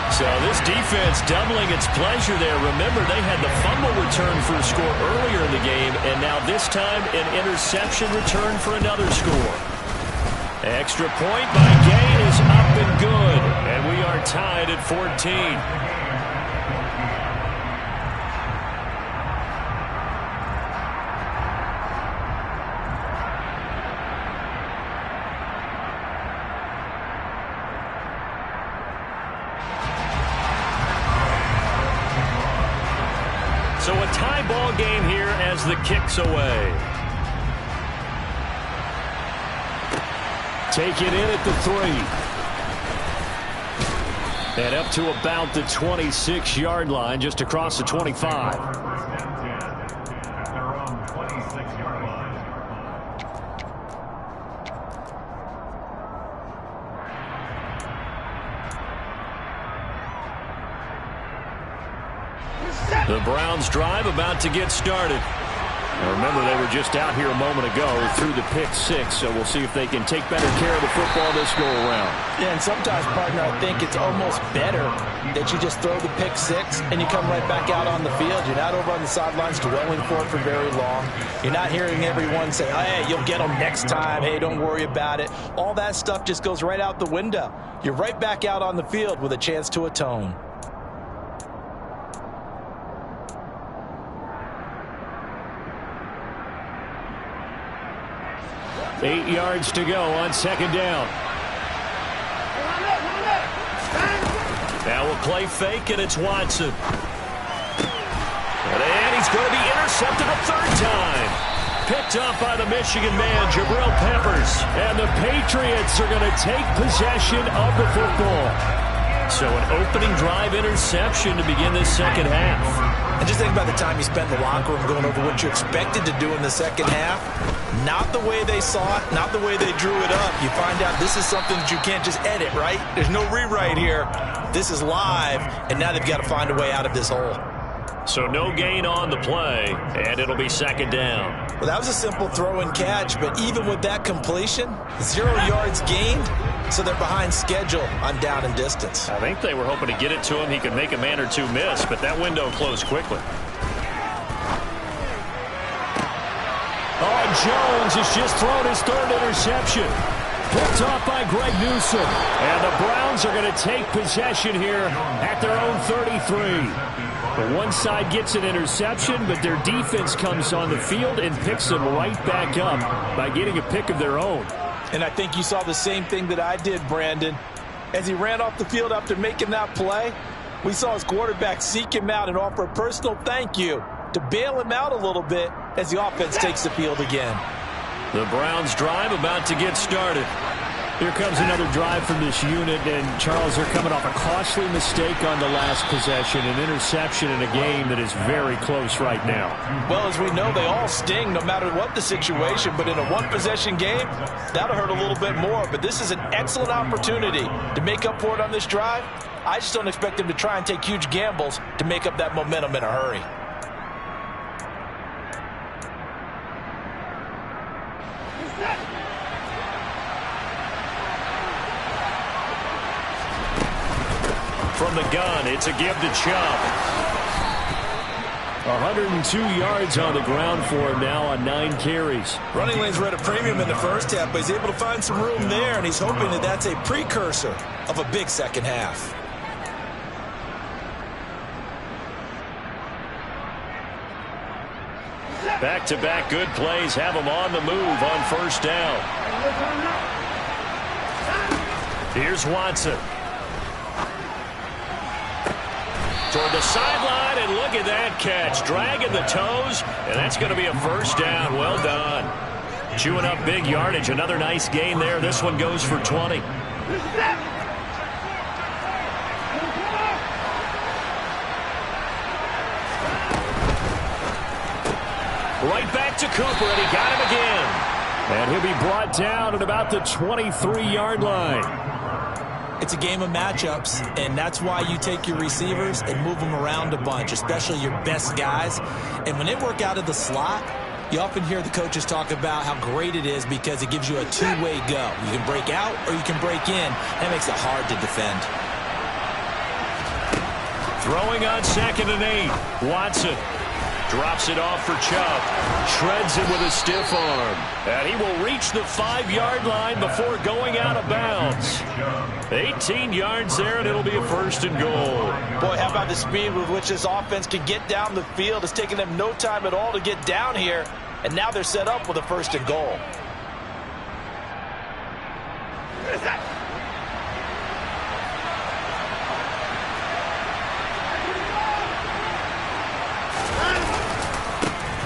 So this defense doubling its pleasure there. Remember, they had the fumble return for a score earlier in the game, and now this time an interception return for another score. Extra point by Gay is up and good. And we are tied at 14. So a tie ball game here as the kick's away. Take it in at the 3. And up to about the 26-yard line, just across the 25. The Browns drive about to get started. Now remember, they were just out here a moment ago through the pick 6, so we'll see if they can take better care of the football this go around. Yeah, and sometimes, partner, I think it's almost better that you just throw the pick 6 and you come right back out on the field. You're not over on the sidelines dwelling for it for very long. You're not hearing everyone say, hey, you'll get them next time. Hey, don't worry about it. All that stuff just goes right out the window. You're right back out on the field with a chance to atone. Eight yards to go on second down. Now we'll play fake, and it's Watson. And he's going to be intercepted a third time. Picked up by the Michigan man, Jabril Peppers. And the Patriots are going to take possession of the football. So an opening drive interception to begin this second half. And just think about the time you spent in the locker room going over what you expected to do in the second half. Not the way they saw it, not the way they drew it up. You find out this is something that you can't just edit, right? There's no rewrite here. This is live, and now they've got to find a way out of this hole. So no gain on the play, and it'll be second down. Well, that was a simple throw and catch, but even with that completion, 0 yards gained, so they're behind schedule on down and distance. I think they were hoping to get it to him. He could make a man or two miss, but that window closed quickly. Oh, Jones has just thrown his third interception. Picked off by Greg Newsome. And the Browns are going to take possession here at their own 33. But one side gets an interception, but their defense comes on the field and picks them right back up by getting a pick of their own. And I think you saw the same thing that I did, Brandon. As he ran off the field after making that play, we saw his quarterback seek him out and offer a personal thank you to bail him out a little bit as the offense takes the field again. The Browns drive about to get started. Here comes another drive from this unit, and Charles, they're coming off a costly mistake on the last possession, an interception in a game that is very close right now. Well, as we know, they all sting no matter what the situation, but in a one-possession game, that'll hurt a little bit more. But this is an excellent opportunity to make up for it on this drive. I just don't expect them to try and take huge gambles to make up that momentum in a hurry. From the gun, it's a give to Chubb. 102 yards on the ground for him now on 9 carries. Running lanes were at a premium in the first half, but he's able to find some room there, and he's hoping that that's a precursor of a big second half. Back-to-back good plays have him on the move on first down. Here's Watson. Toward the sideline, and look at that catch. Dragging the toes, and that's going to be a first down. Well done. Chewing up big yardage. Another nice gain there. This one goes for 20. Right back to Cooper, and he got him again. And he'll be brought down at about the 23-yard line. It's a game of matchups, and that's why you take your receivers and move them around a bunch, especially your best guys. And when they work out of the slot, you often hear the coaches talk about how great it is because it gives you a two-way go. You can break out or you can break in. That makes it hard to defend. Throwing on 2nd and 8. Watson drops it off for Chubb. Shreds it with a stiff arm. And he will reach the 5-yard line before going out of bounds. 18 yards there, and it'll be a first and goal. Boy, how about the speed with which this offense can get down the field? It's taken them no time at all to get down here, and now they're set up with a first and goal.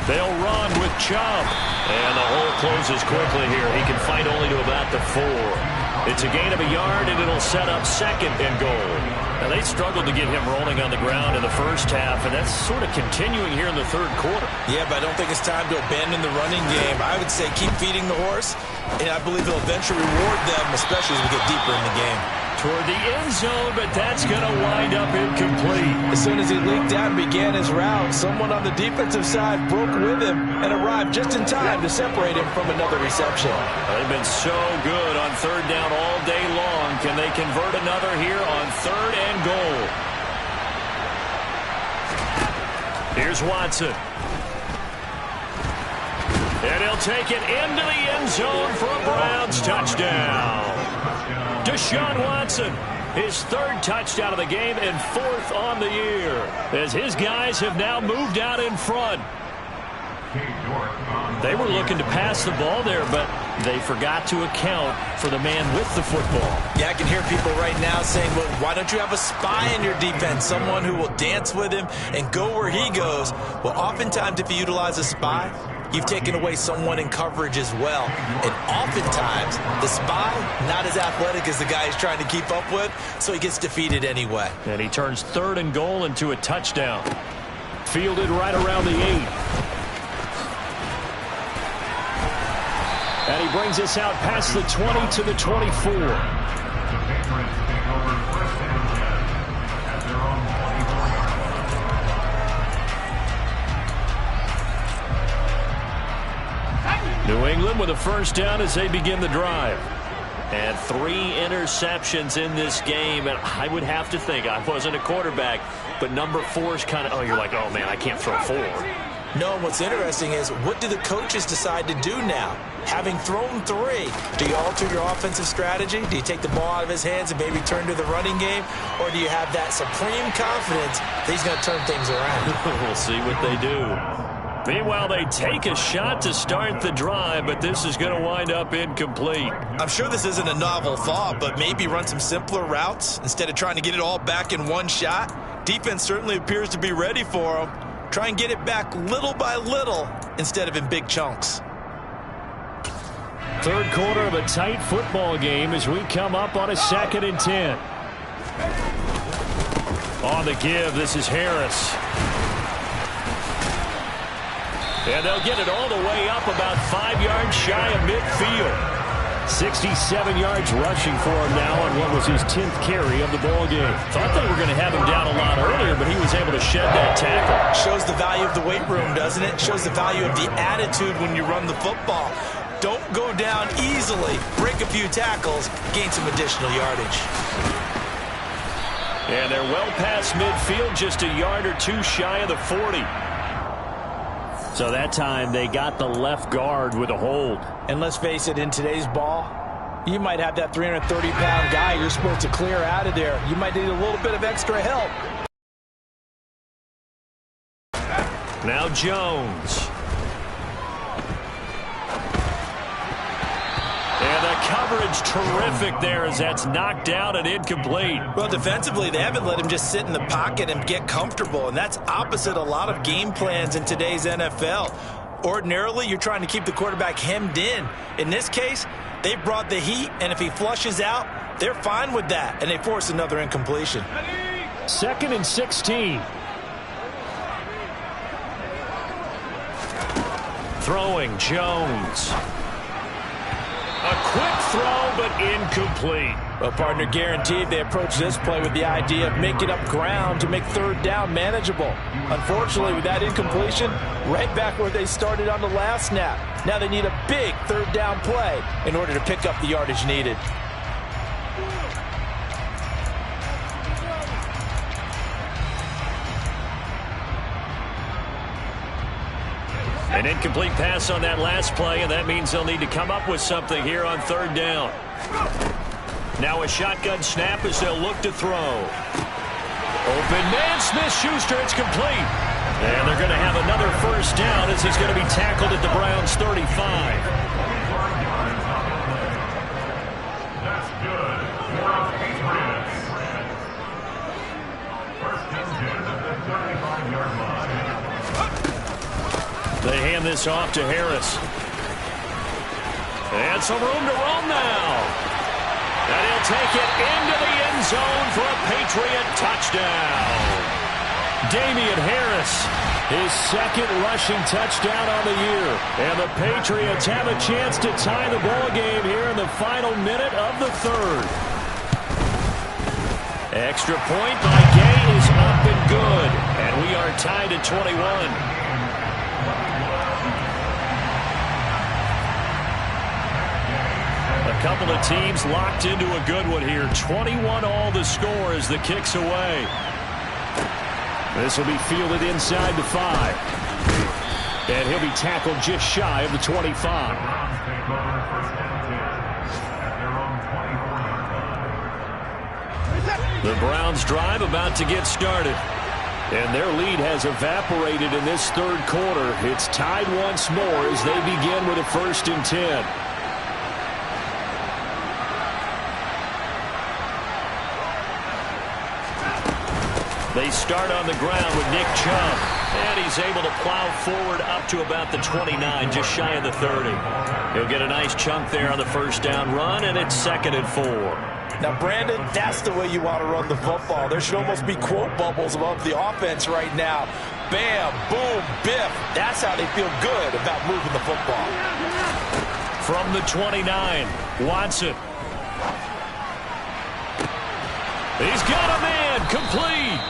They'll run with Chubb. And the hole closes quickly here. He can fight only to about the 4. It's a gain of a yard, and it'll set up 2nd and goal. Now, they struggled to get him rolling on the ground in the first half, and that's sort of continuing here in the third quarter. Yeah, but I don't think it's time to abandon the running game. I would say keep feeding the horse, and I believe they'll eventually reward them, especially as we get deeper in the game. Toward the end zone, but that's going to wind up incomplete. As soon as he leaked out and began his route, someone on the defensive side broke with him and arrived just in time to separate him from another reception. They've been so good on 3rd down all day long. Can they convert another here on 3rd and goal? Here's Watson. And he'll take it into the end zone for a Browns touchdown. Deshaun Watson, his 3rd touchdown of the game and 4th on the year, as his guys have now moved out in front. They were looking to pass the ball there, but they forgot to account for the man with the football. Yeah, I can hear people right now saying, well, why don't you have a spy in your defense, someone who will dance with him and go where he goes? Well, oftentimes if you utilize a spy, you've taken away someone in coverage as well. And oftentimes, the spy, not as athletic as the guy he's trying to keep up with, so he gets defeated anyway. And he turns 3rd and goal into a touchdown. Fielded right around the 8. And he brings us out past the 20 to the 24. New England with a first down as they begin the drive. And 3 interceptions in this game. And I would have to think, I wasn't a quarterback, but number 4 is kind of, oh, you're like, oh, man, I can't throw 4. No, what's interesting is, what do the coaches decide to do now? Having thrown 3, do you alter your offensive strategy? Do you take the ball out of his hands and maybe turn to the running game? Or do you have that supreme confidence that he's going to turn things around? We'll see what they do. Meanwhile, they take a shot to start the drive, but this is going to wind up incomplete. I'm sure this isn't a novel thought, but maybe run some simpler routes instead of trying to get it all back in one shot. Defense certainly appears to be ready for him. Try and get it back little by little instead of in big chunks. Third quarter of a tight football game as we come up on a 2nd and 10. On the give, this is Harris. And they'll get it all the way up about 5 yards shy of midfield. 67 yards rushing for him now on what was his 10th carry of the ball game. Thought they were going to have him down a lot earlier, but he was able to shed that tackle. Shows the value of the weight room, doesn't it? Shows the value of the attitude when you run the football. Don't go down easily. Break a few tackles, gain some additional yardage. And they're well past midfield, just a yard or two shy of the 40. So that time they got the left guard with a hold. And let's face it, in today's ball, you might have that 330-pound guy you're supposed to clear out of there. You might need a little bit of extra help. Now Jones. And the coverage terrific there as that's knocked out and incomplete. Well, defensively, they haven't let him just sit in the pocket and get comfortable, and that's opposite a lot of game plans in today's NFL. Ordinarily, you're trying to keep the quarterback hemmed in. In this case, they brought the heat, and if he flushes out, they're fine with that, and they force another incompletion. 2nd and 16. Throwing, Jones. A quick throw, but incomplete. Well, partner, guaranteed they approach this play with the idea of making up ground to make 3rd down manageable. Unfortunately, with that incompletion, right back where they started on the last snap. Now they need a big 3rd down play in order to pick up the yardage needed. An incomplete pass on that last play, and that means they'll need to come up with something here on 3rd down. Now a shotgun snap as they'll look to throw. Open man, Smith-Schuster, it's complete. And they're going to have another 1st down as he's going to be tackled at the Browns' 35. That's good. For Patriots. 1st and 10 at the 35-yard line. They hand this off to Harris. And some room to roam now. And he'll take it into the end zone for a Patriot touchdown. Damian Harris, his 2nd rushing touchdown on the year. And the Patriots have a chance to tie the ball game here in the final minute of the 3rd. Extra point by Gay is up and good. And we are tied at 21. A couple of teams locked into a good one here. 21 all the score as the kick's away. This will be fielded inside the 5. And he'll be tackled just shy of the 25. The Browns drive about to get started. And their lead has evaporated in this 3rd quarter. It's tied once more as they begin with a 1st and 10. They start on the ground with Nick Chubb. And he's able to plow forward up to about the 29, just shy of the 30. He'll get a nice chunk there on the 1st down run, and it's 2nd and 4. Now, Brandon, that's the way you want to run the football. There should almost be quote bubbles above the offense right now. Bam, boom, biff. That's how they feel good about moving the football. From the 29, Watson. He's got a man, complete.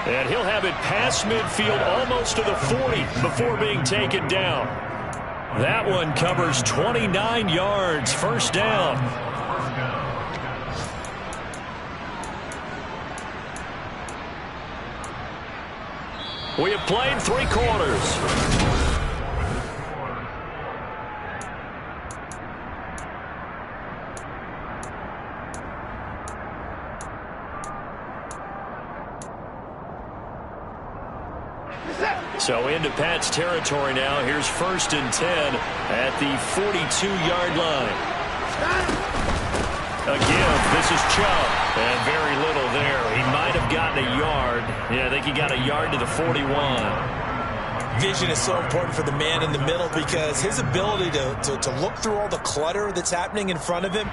And he'll have it past midfield almost to the 40 before being taken down. That one covers 29 yards, 1st down. We have played 3 quarters. So into Pat's territory now. Here's 1st and 10 at the 42-yard line. A give. This is Chubb. And very little there. He might have gotten a yard. Yeah, I think he got a yard to the 41. Vision is so important for the man in the middle because his ability to look through all the clutter that's happening in front of him,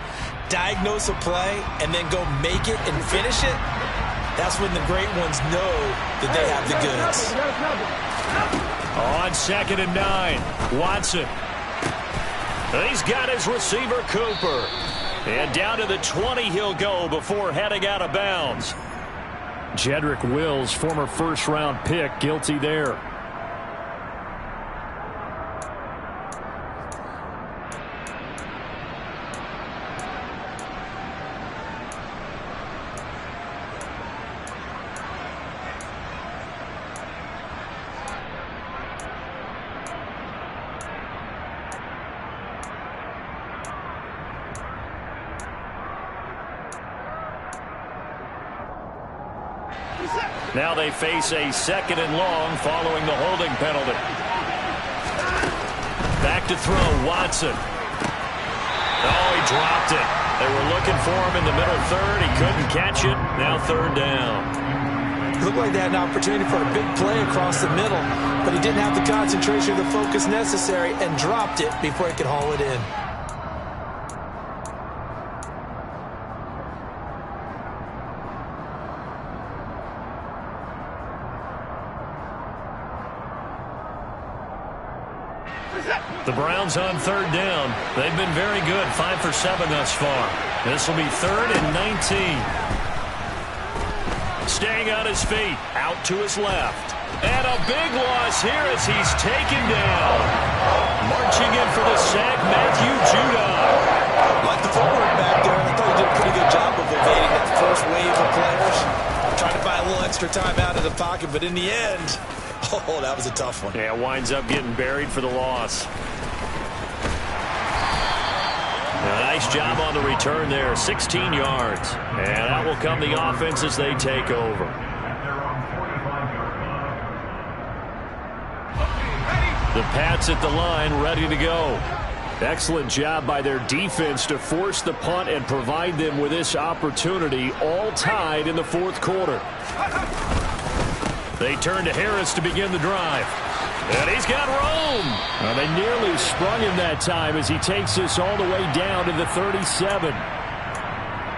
diagnose a play, and then go make it and finish it, that's when the great ones know that they have the goods. On 2nd and 9, Watson. He's got his receiver, Cooper. And down to the 20 he'll go before heading out of bounds. Jedrick Wills, former first-round pick, guilty there. Now they face a 2nd and long following the holding penalty. Back to throw, Watson. Oh, he dropped it. They were looking for him in the middle third. He couldn't catch it. Now 3rd down. It looked like they had an opportunity for a big play across the middle, but he didn't have the concentration or the focus necessary and dropped it before he could haul it in. The Browns on 3rd down. They've been very good, 5 for 7 thus far. This will be 3rd and 19. Staying on his feet, out to his left. And a big loss here as he's taken down. Marching in for the sack, Matthew Judon. Like the footwork back there, I thought he did a pretty good job of evading that first wave of players. Trying to buy a little extra time out of the pocket, but in the end, oh, that was a tough one. Yeah, winds up getting buried for the loss. A nice job on the return there, 16 yards. And that will come the offense as they take over. The Pats at the line, ready to go. Excellent job by their defense to force the punt and provide them with this opportunity, all tied in the 4th quarter. They turn to Harris to begin the drive. And he's got room. Well, they nearly sprung him that time as he takes this all the way down to the 37.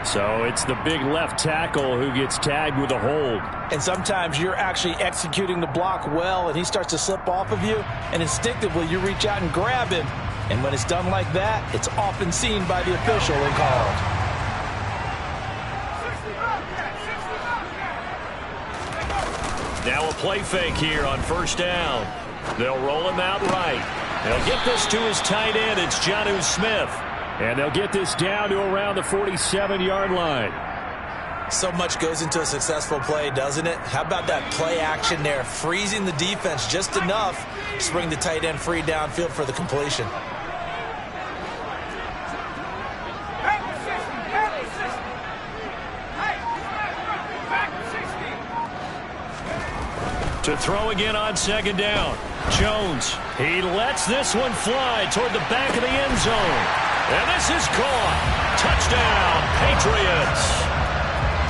So it's the big left tackle who gets tagged with a hold. And sometimes you're actually executing the block well, and he starts to slip off of you, and instinctively you reach out and grab him. And when it's done like that, it's often seen by the official and called. Now a play fake here on 1st down. They'll roll him out right. They'll get this to his tight end. It's Jonnu Smith. And they'll get this down to around the 47-yard line. So much goes into a successful play, doesn't it? How about that play action there, freezing the defense just enough to bring the tight end free downfield for the completion. To throw again on 2nd down. Jones, he lets this one fly toward the back of the end zone. And this is caught. Touchdown, Patriots.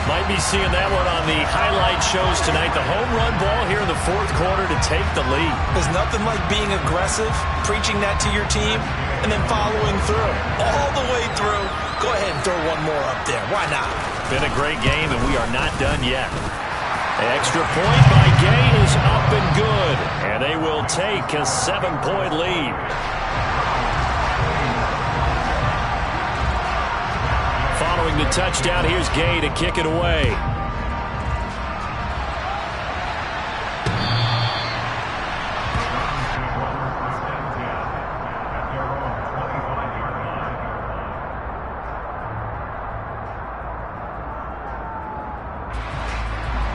Might be seeing that one on the highlight shows tonight. The home run ball here in the 4th quarter to take the lead. There's nothing like being aggressive, preaching that to your team, and then following through. All the way through. Go ahead and throw one more up there. Why not? Been a great game, and we are not done yet. Extra point by Gay is up and good. And they will take a 7-point lead. Following the touchdown, here's Gay to kick it away.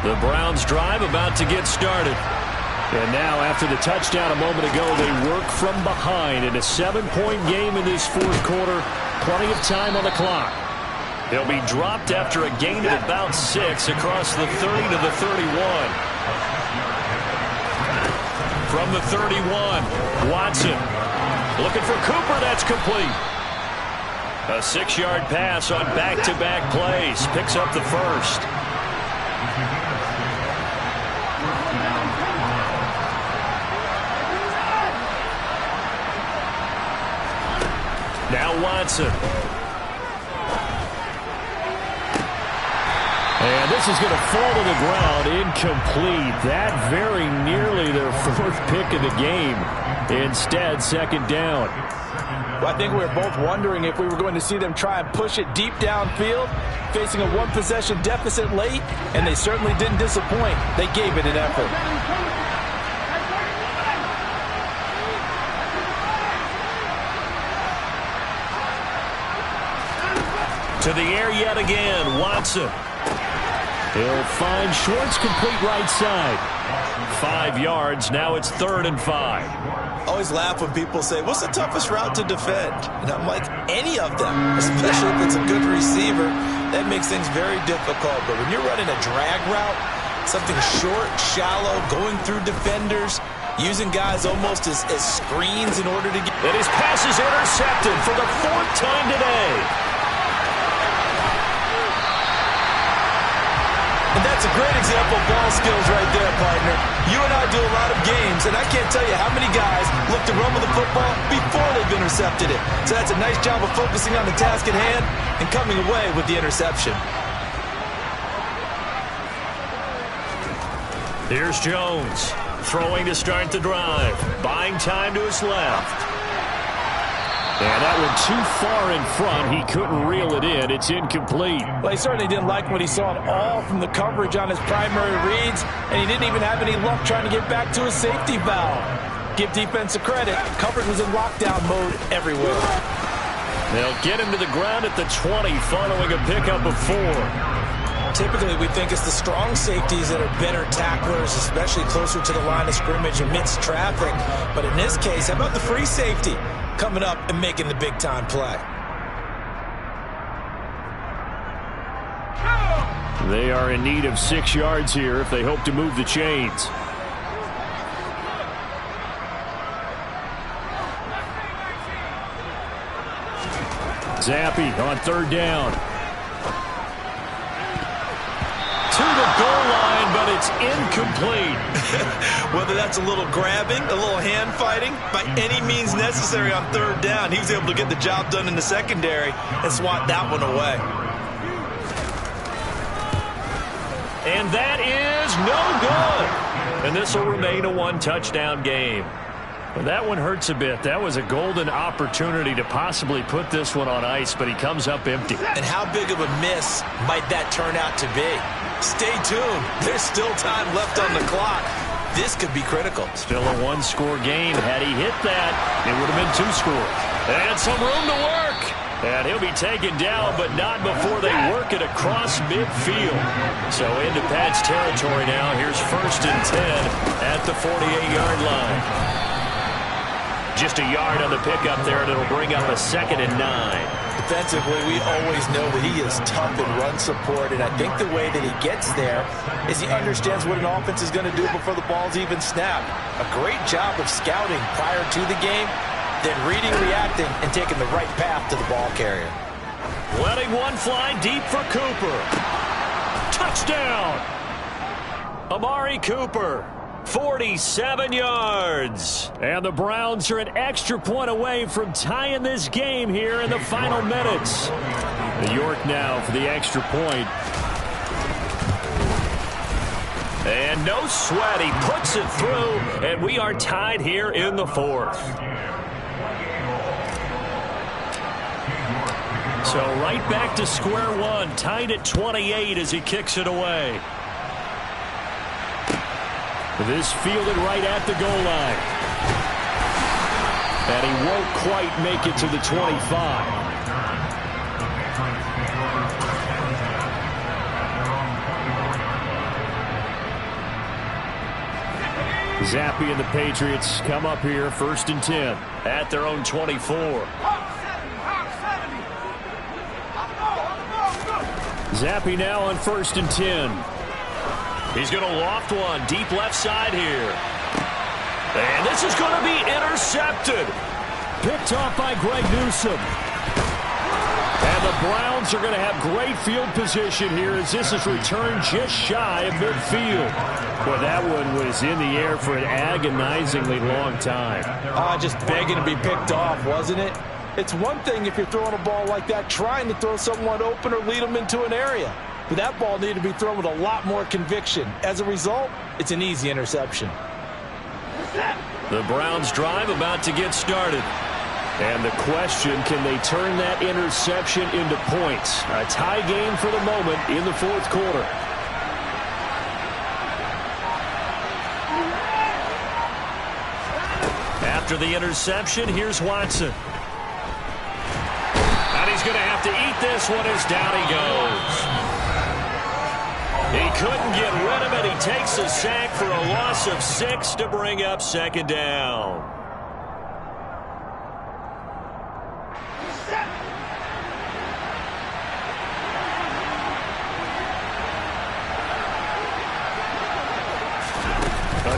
The Browns drive about to get started. And now after the touchdown a moment ago, they work from behind in a 7-point game in this 4th quarter. Plenty of time on the clock. They'll be dropped after a gain of about 6 across the 30 to the 31. From the 31, Watson looking for Cooper. That's complete. A 6-yard pass on back-to-back plays. Picks up the first. Watson. And this is going to fall to the ground, incomplete. That very nearly their fourth pick of the game. Instead, second down. Well, I think we were both wondering if we were going to see them try and push it deep downfield, facing a one-possession deficit late, and they certainly didn't disappoint. They gave it an effort. To the air yet again, Watson. He'll find Schwartz, complete right side. 5 yards, now it's 3rd and 5. Always laugh when people say, what's the toughest route to defend? And I'm like, any of them, especially if it's a good receiver. That makes things very difficult. But when you're running a drag route, something short, shallow, going through defenders, using guys almost as screens in order to get... And his pass is intercepted for the 4th time today. And that's a great example of ball skills right there, partner. You and I do a lot of games, and I can't tell you how many guys look to run with the football before they've intercepted it. So that's a nice job of focusing on the task at hand and coming away with the interception. Here's Jones, throwing to start the drive, buying time to his left. And that one too far in front. He couldn't reel it in. It's incomplete. Well, he certainly didn't like what he saw at all from the coverage on his primary reads, and he didn't even have any luck trying to get back to his safety valve. Give defense a credit. Coverage was in lockdown mode everywhere. They'll get him to the ground at the 20 following a pickup of 4. Typically, we think it's the strong safeties that are better tacklers, especially closer to the line of scrimmage amidst traffic. But in this case, how about the free safety coming up and making the big-time play? They are in need of 6 yards here if they hope to move the chains. Zappi on 3rd down. To the goal line, but it's incomplete. Whether that's a little grabbing, a little hand fighting, by any means necessary on 3rd down, he was able to get the job done in the secondary and swat that one away. And that is no good. And this will remain a 1-touchdown game. Well, that one hurts a bit. That was a golden opportunity to possibly put this one on ice, but he comes up empty. And how big of a miss might that turn out to be? Stay tuned. There's still time left on the clock. This could be critical. Still a 1-score game. Had he hit that, it would have been 2 scores. And some room to work. And he'll be taken down, but not before they work it across midfield. So into Pat's territory now. Here's 1st and 10 at the 48-yard line. Just a yard on the pickup there, and it'll bring up a 2nd and 9. Defensively, we always know that he is tough in run support, and I think the way that he gets there is he understands what an offense is going to do before the ball's even snapped. A great job of scouting prior to the game, then reading, reacting, and taking the right path to the ball carrier. Letting one fly deep for Cooper. Touchdown! Amari Cooper. 47 yards. And the Browns are an extra point away from tying this game here in the final minutes. York now for the extra point. And no sweat. He puts it through, and we are tied here in the 4th. So right back to square one, tied at 28 as he kicks it away. This fielded right at the goal line. And he won't quite make it to the 25. Zappi and the Patriots come up here 1st and 10 at their own 24. Zappi now on 1st and 10. He's going to loft one deep left side here. And this is going to be intercepted. Picked off by Greg Newsome. And the Browns are going to have great field position here as this is returned just shy of midfield. Boy, that one was in the air for an agonizingly long time. Just begging to be picked off, wasn't it? It's one thing if you're throwing a ball like that, trying to throw someone open or lead them into an area. But that ball needed to be thrown with a lot more conviction. As a result, it's an easy interception. The Browns drive about to get started. And the question, can they turn that interception into points? A tie game for the moment in the fourth quarter. After the interception, here's Watson. And he's going to have to eat this one as down he goes. He couldn't get rid of it. He takes a sack for a loss of 6 to bring up second down.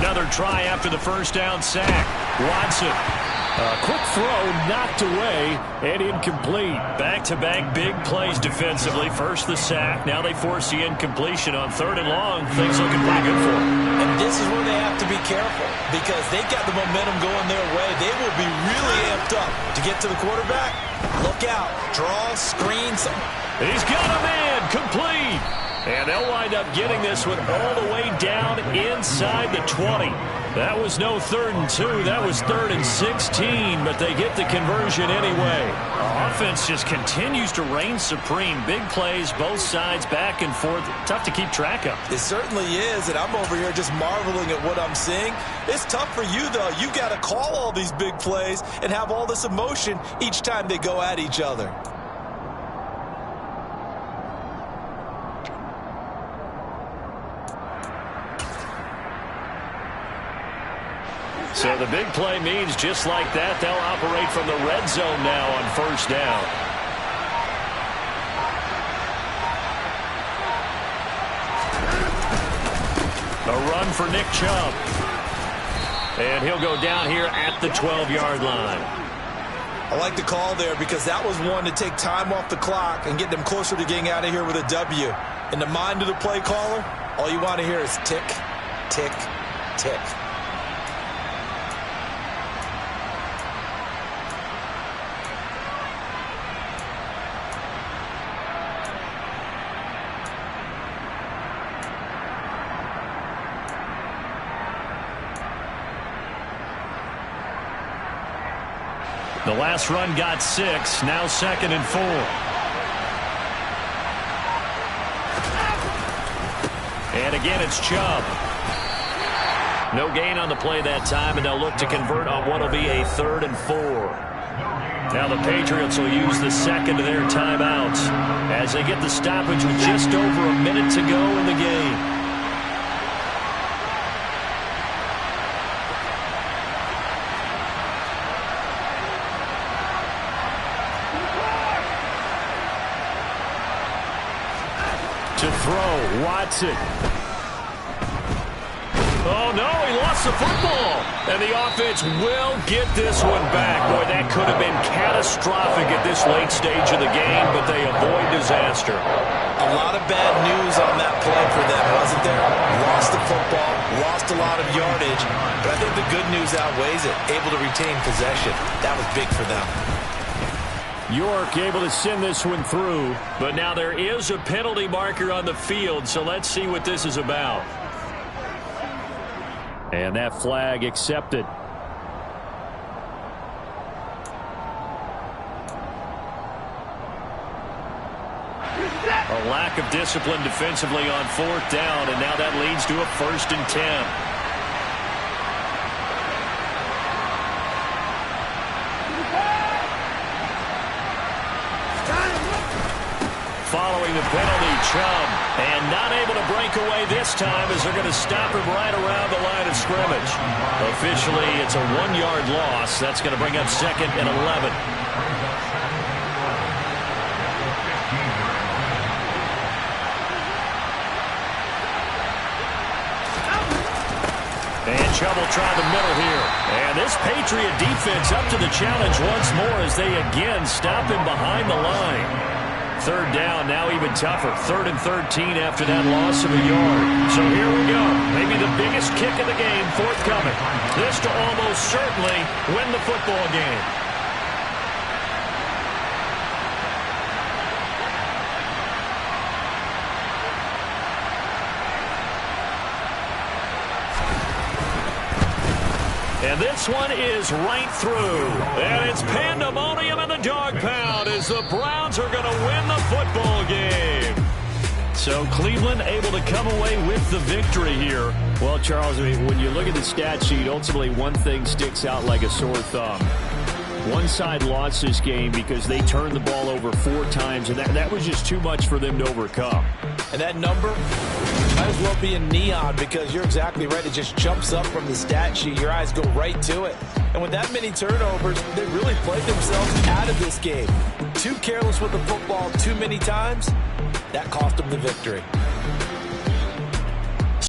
Another try after the first down sack. Watson. A quick throw knocked away and incomplete. Back-to-back big plays defensively. First the sack. Now they force the incompletion on 3rd and long. Things looking pretty good for them. And this is where they have to be careful because they've got the momentum going their way. They will be really amped up to get to the quarterback. Look out. Draw, screen. He's got a man. Complete. And they'll wind up getting this one all the way down inside the 20. That was no 3rd and 2. That was 3rd and 16, but they get the conversion anyway. The offense just continues to reign supreme. Big plays, both sides, back and forth. Tough to keep track of. It certainly is, and I'm over here just marveling at what I'm seeing. It's tough for you, though. You've got to call all these big plays and have all this emotion each time they go at each other. So the big play means just like that, they'll operate from the red zone now on 1st down. A run for Nick Chubb. And he'll go down here at the 12-yard line. I like the call there because that was one to take time off the clock and get them closer to getting out of here with a W. In the mind of the play caller, all you want to hear is tick, tick, tick. The last run got 6, now 2nd and 4. And again, it's Chubb. No gain on the play that time, and they'll look to convert on what will be a 3rd and 4. Now the Patriots will use the second of their timeouts as they get the stoppage with just over a minute to go in the game. To throw, Watson. Oh, no, he lost the football. And the offense will get this one back. Boy, that could have been catastrophic at this late stage of the game, but they avoid disaster. A lot of bad news on that play for them, wasn't there? Lost the football, lost a lot of yardage, but I think the good news outweighs it. Able to retain possession. That was big for them. York able to send this one through, but now there is a penalty marker on the field, so let's see what this is about. And that flag accepted. A lack of discipline defensively on 4th down, and now that leads to a 1st and 10. Following the penalty, Chubb, and not able to break away this time as they're going to stop him right around the line of scrimmage. Officially, it's a 1-yard loss. That's going to bring up 2nd and 11. And Chubb will try the middle here. And this Patriot defense up to the challenge once more as they again stop him behind the line. 3rd down, now even tougher. 3rd and 13 after that loss of a yard. So here we go. Maybe the biggest kick of the game forthcoming. This to almost certainly win the football game. And this one is right through. And it's pandemonium in the dog pound as the Browns are going to win the football game. So Cleveland able to come away with the victory here. Well, Charles, I mean, when you look at the stat sheet, ultimately one thing sticks out like a sore thumb. One side lost this game because they turned the ball over 4 times, and that was just too much for them to overcome. And that number might as well be in neon because you're exactly right. It just jumps up from the stat sheet. Your eyes go right to it. And with that many turnovers, they really played themselves out of this game. Too careless with the football too many times. That cost them the victory.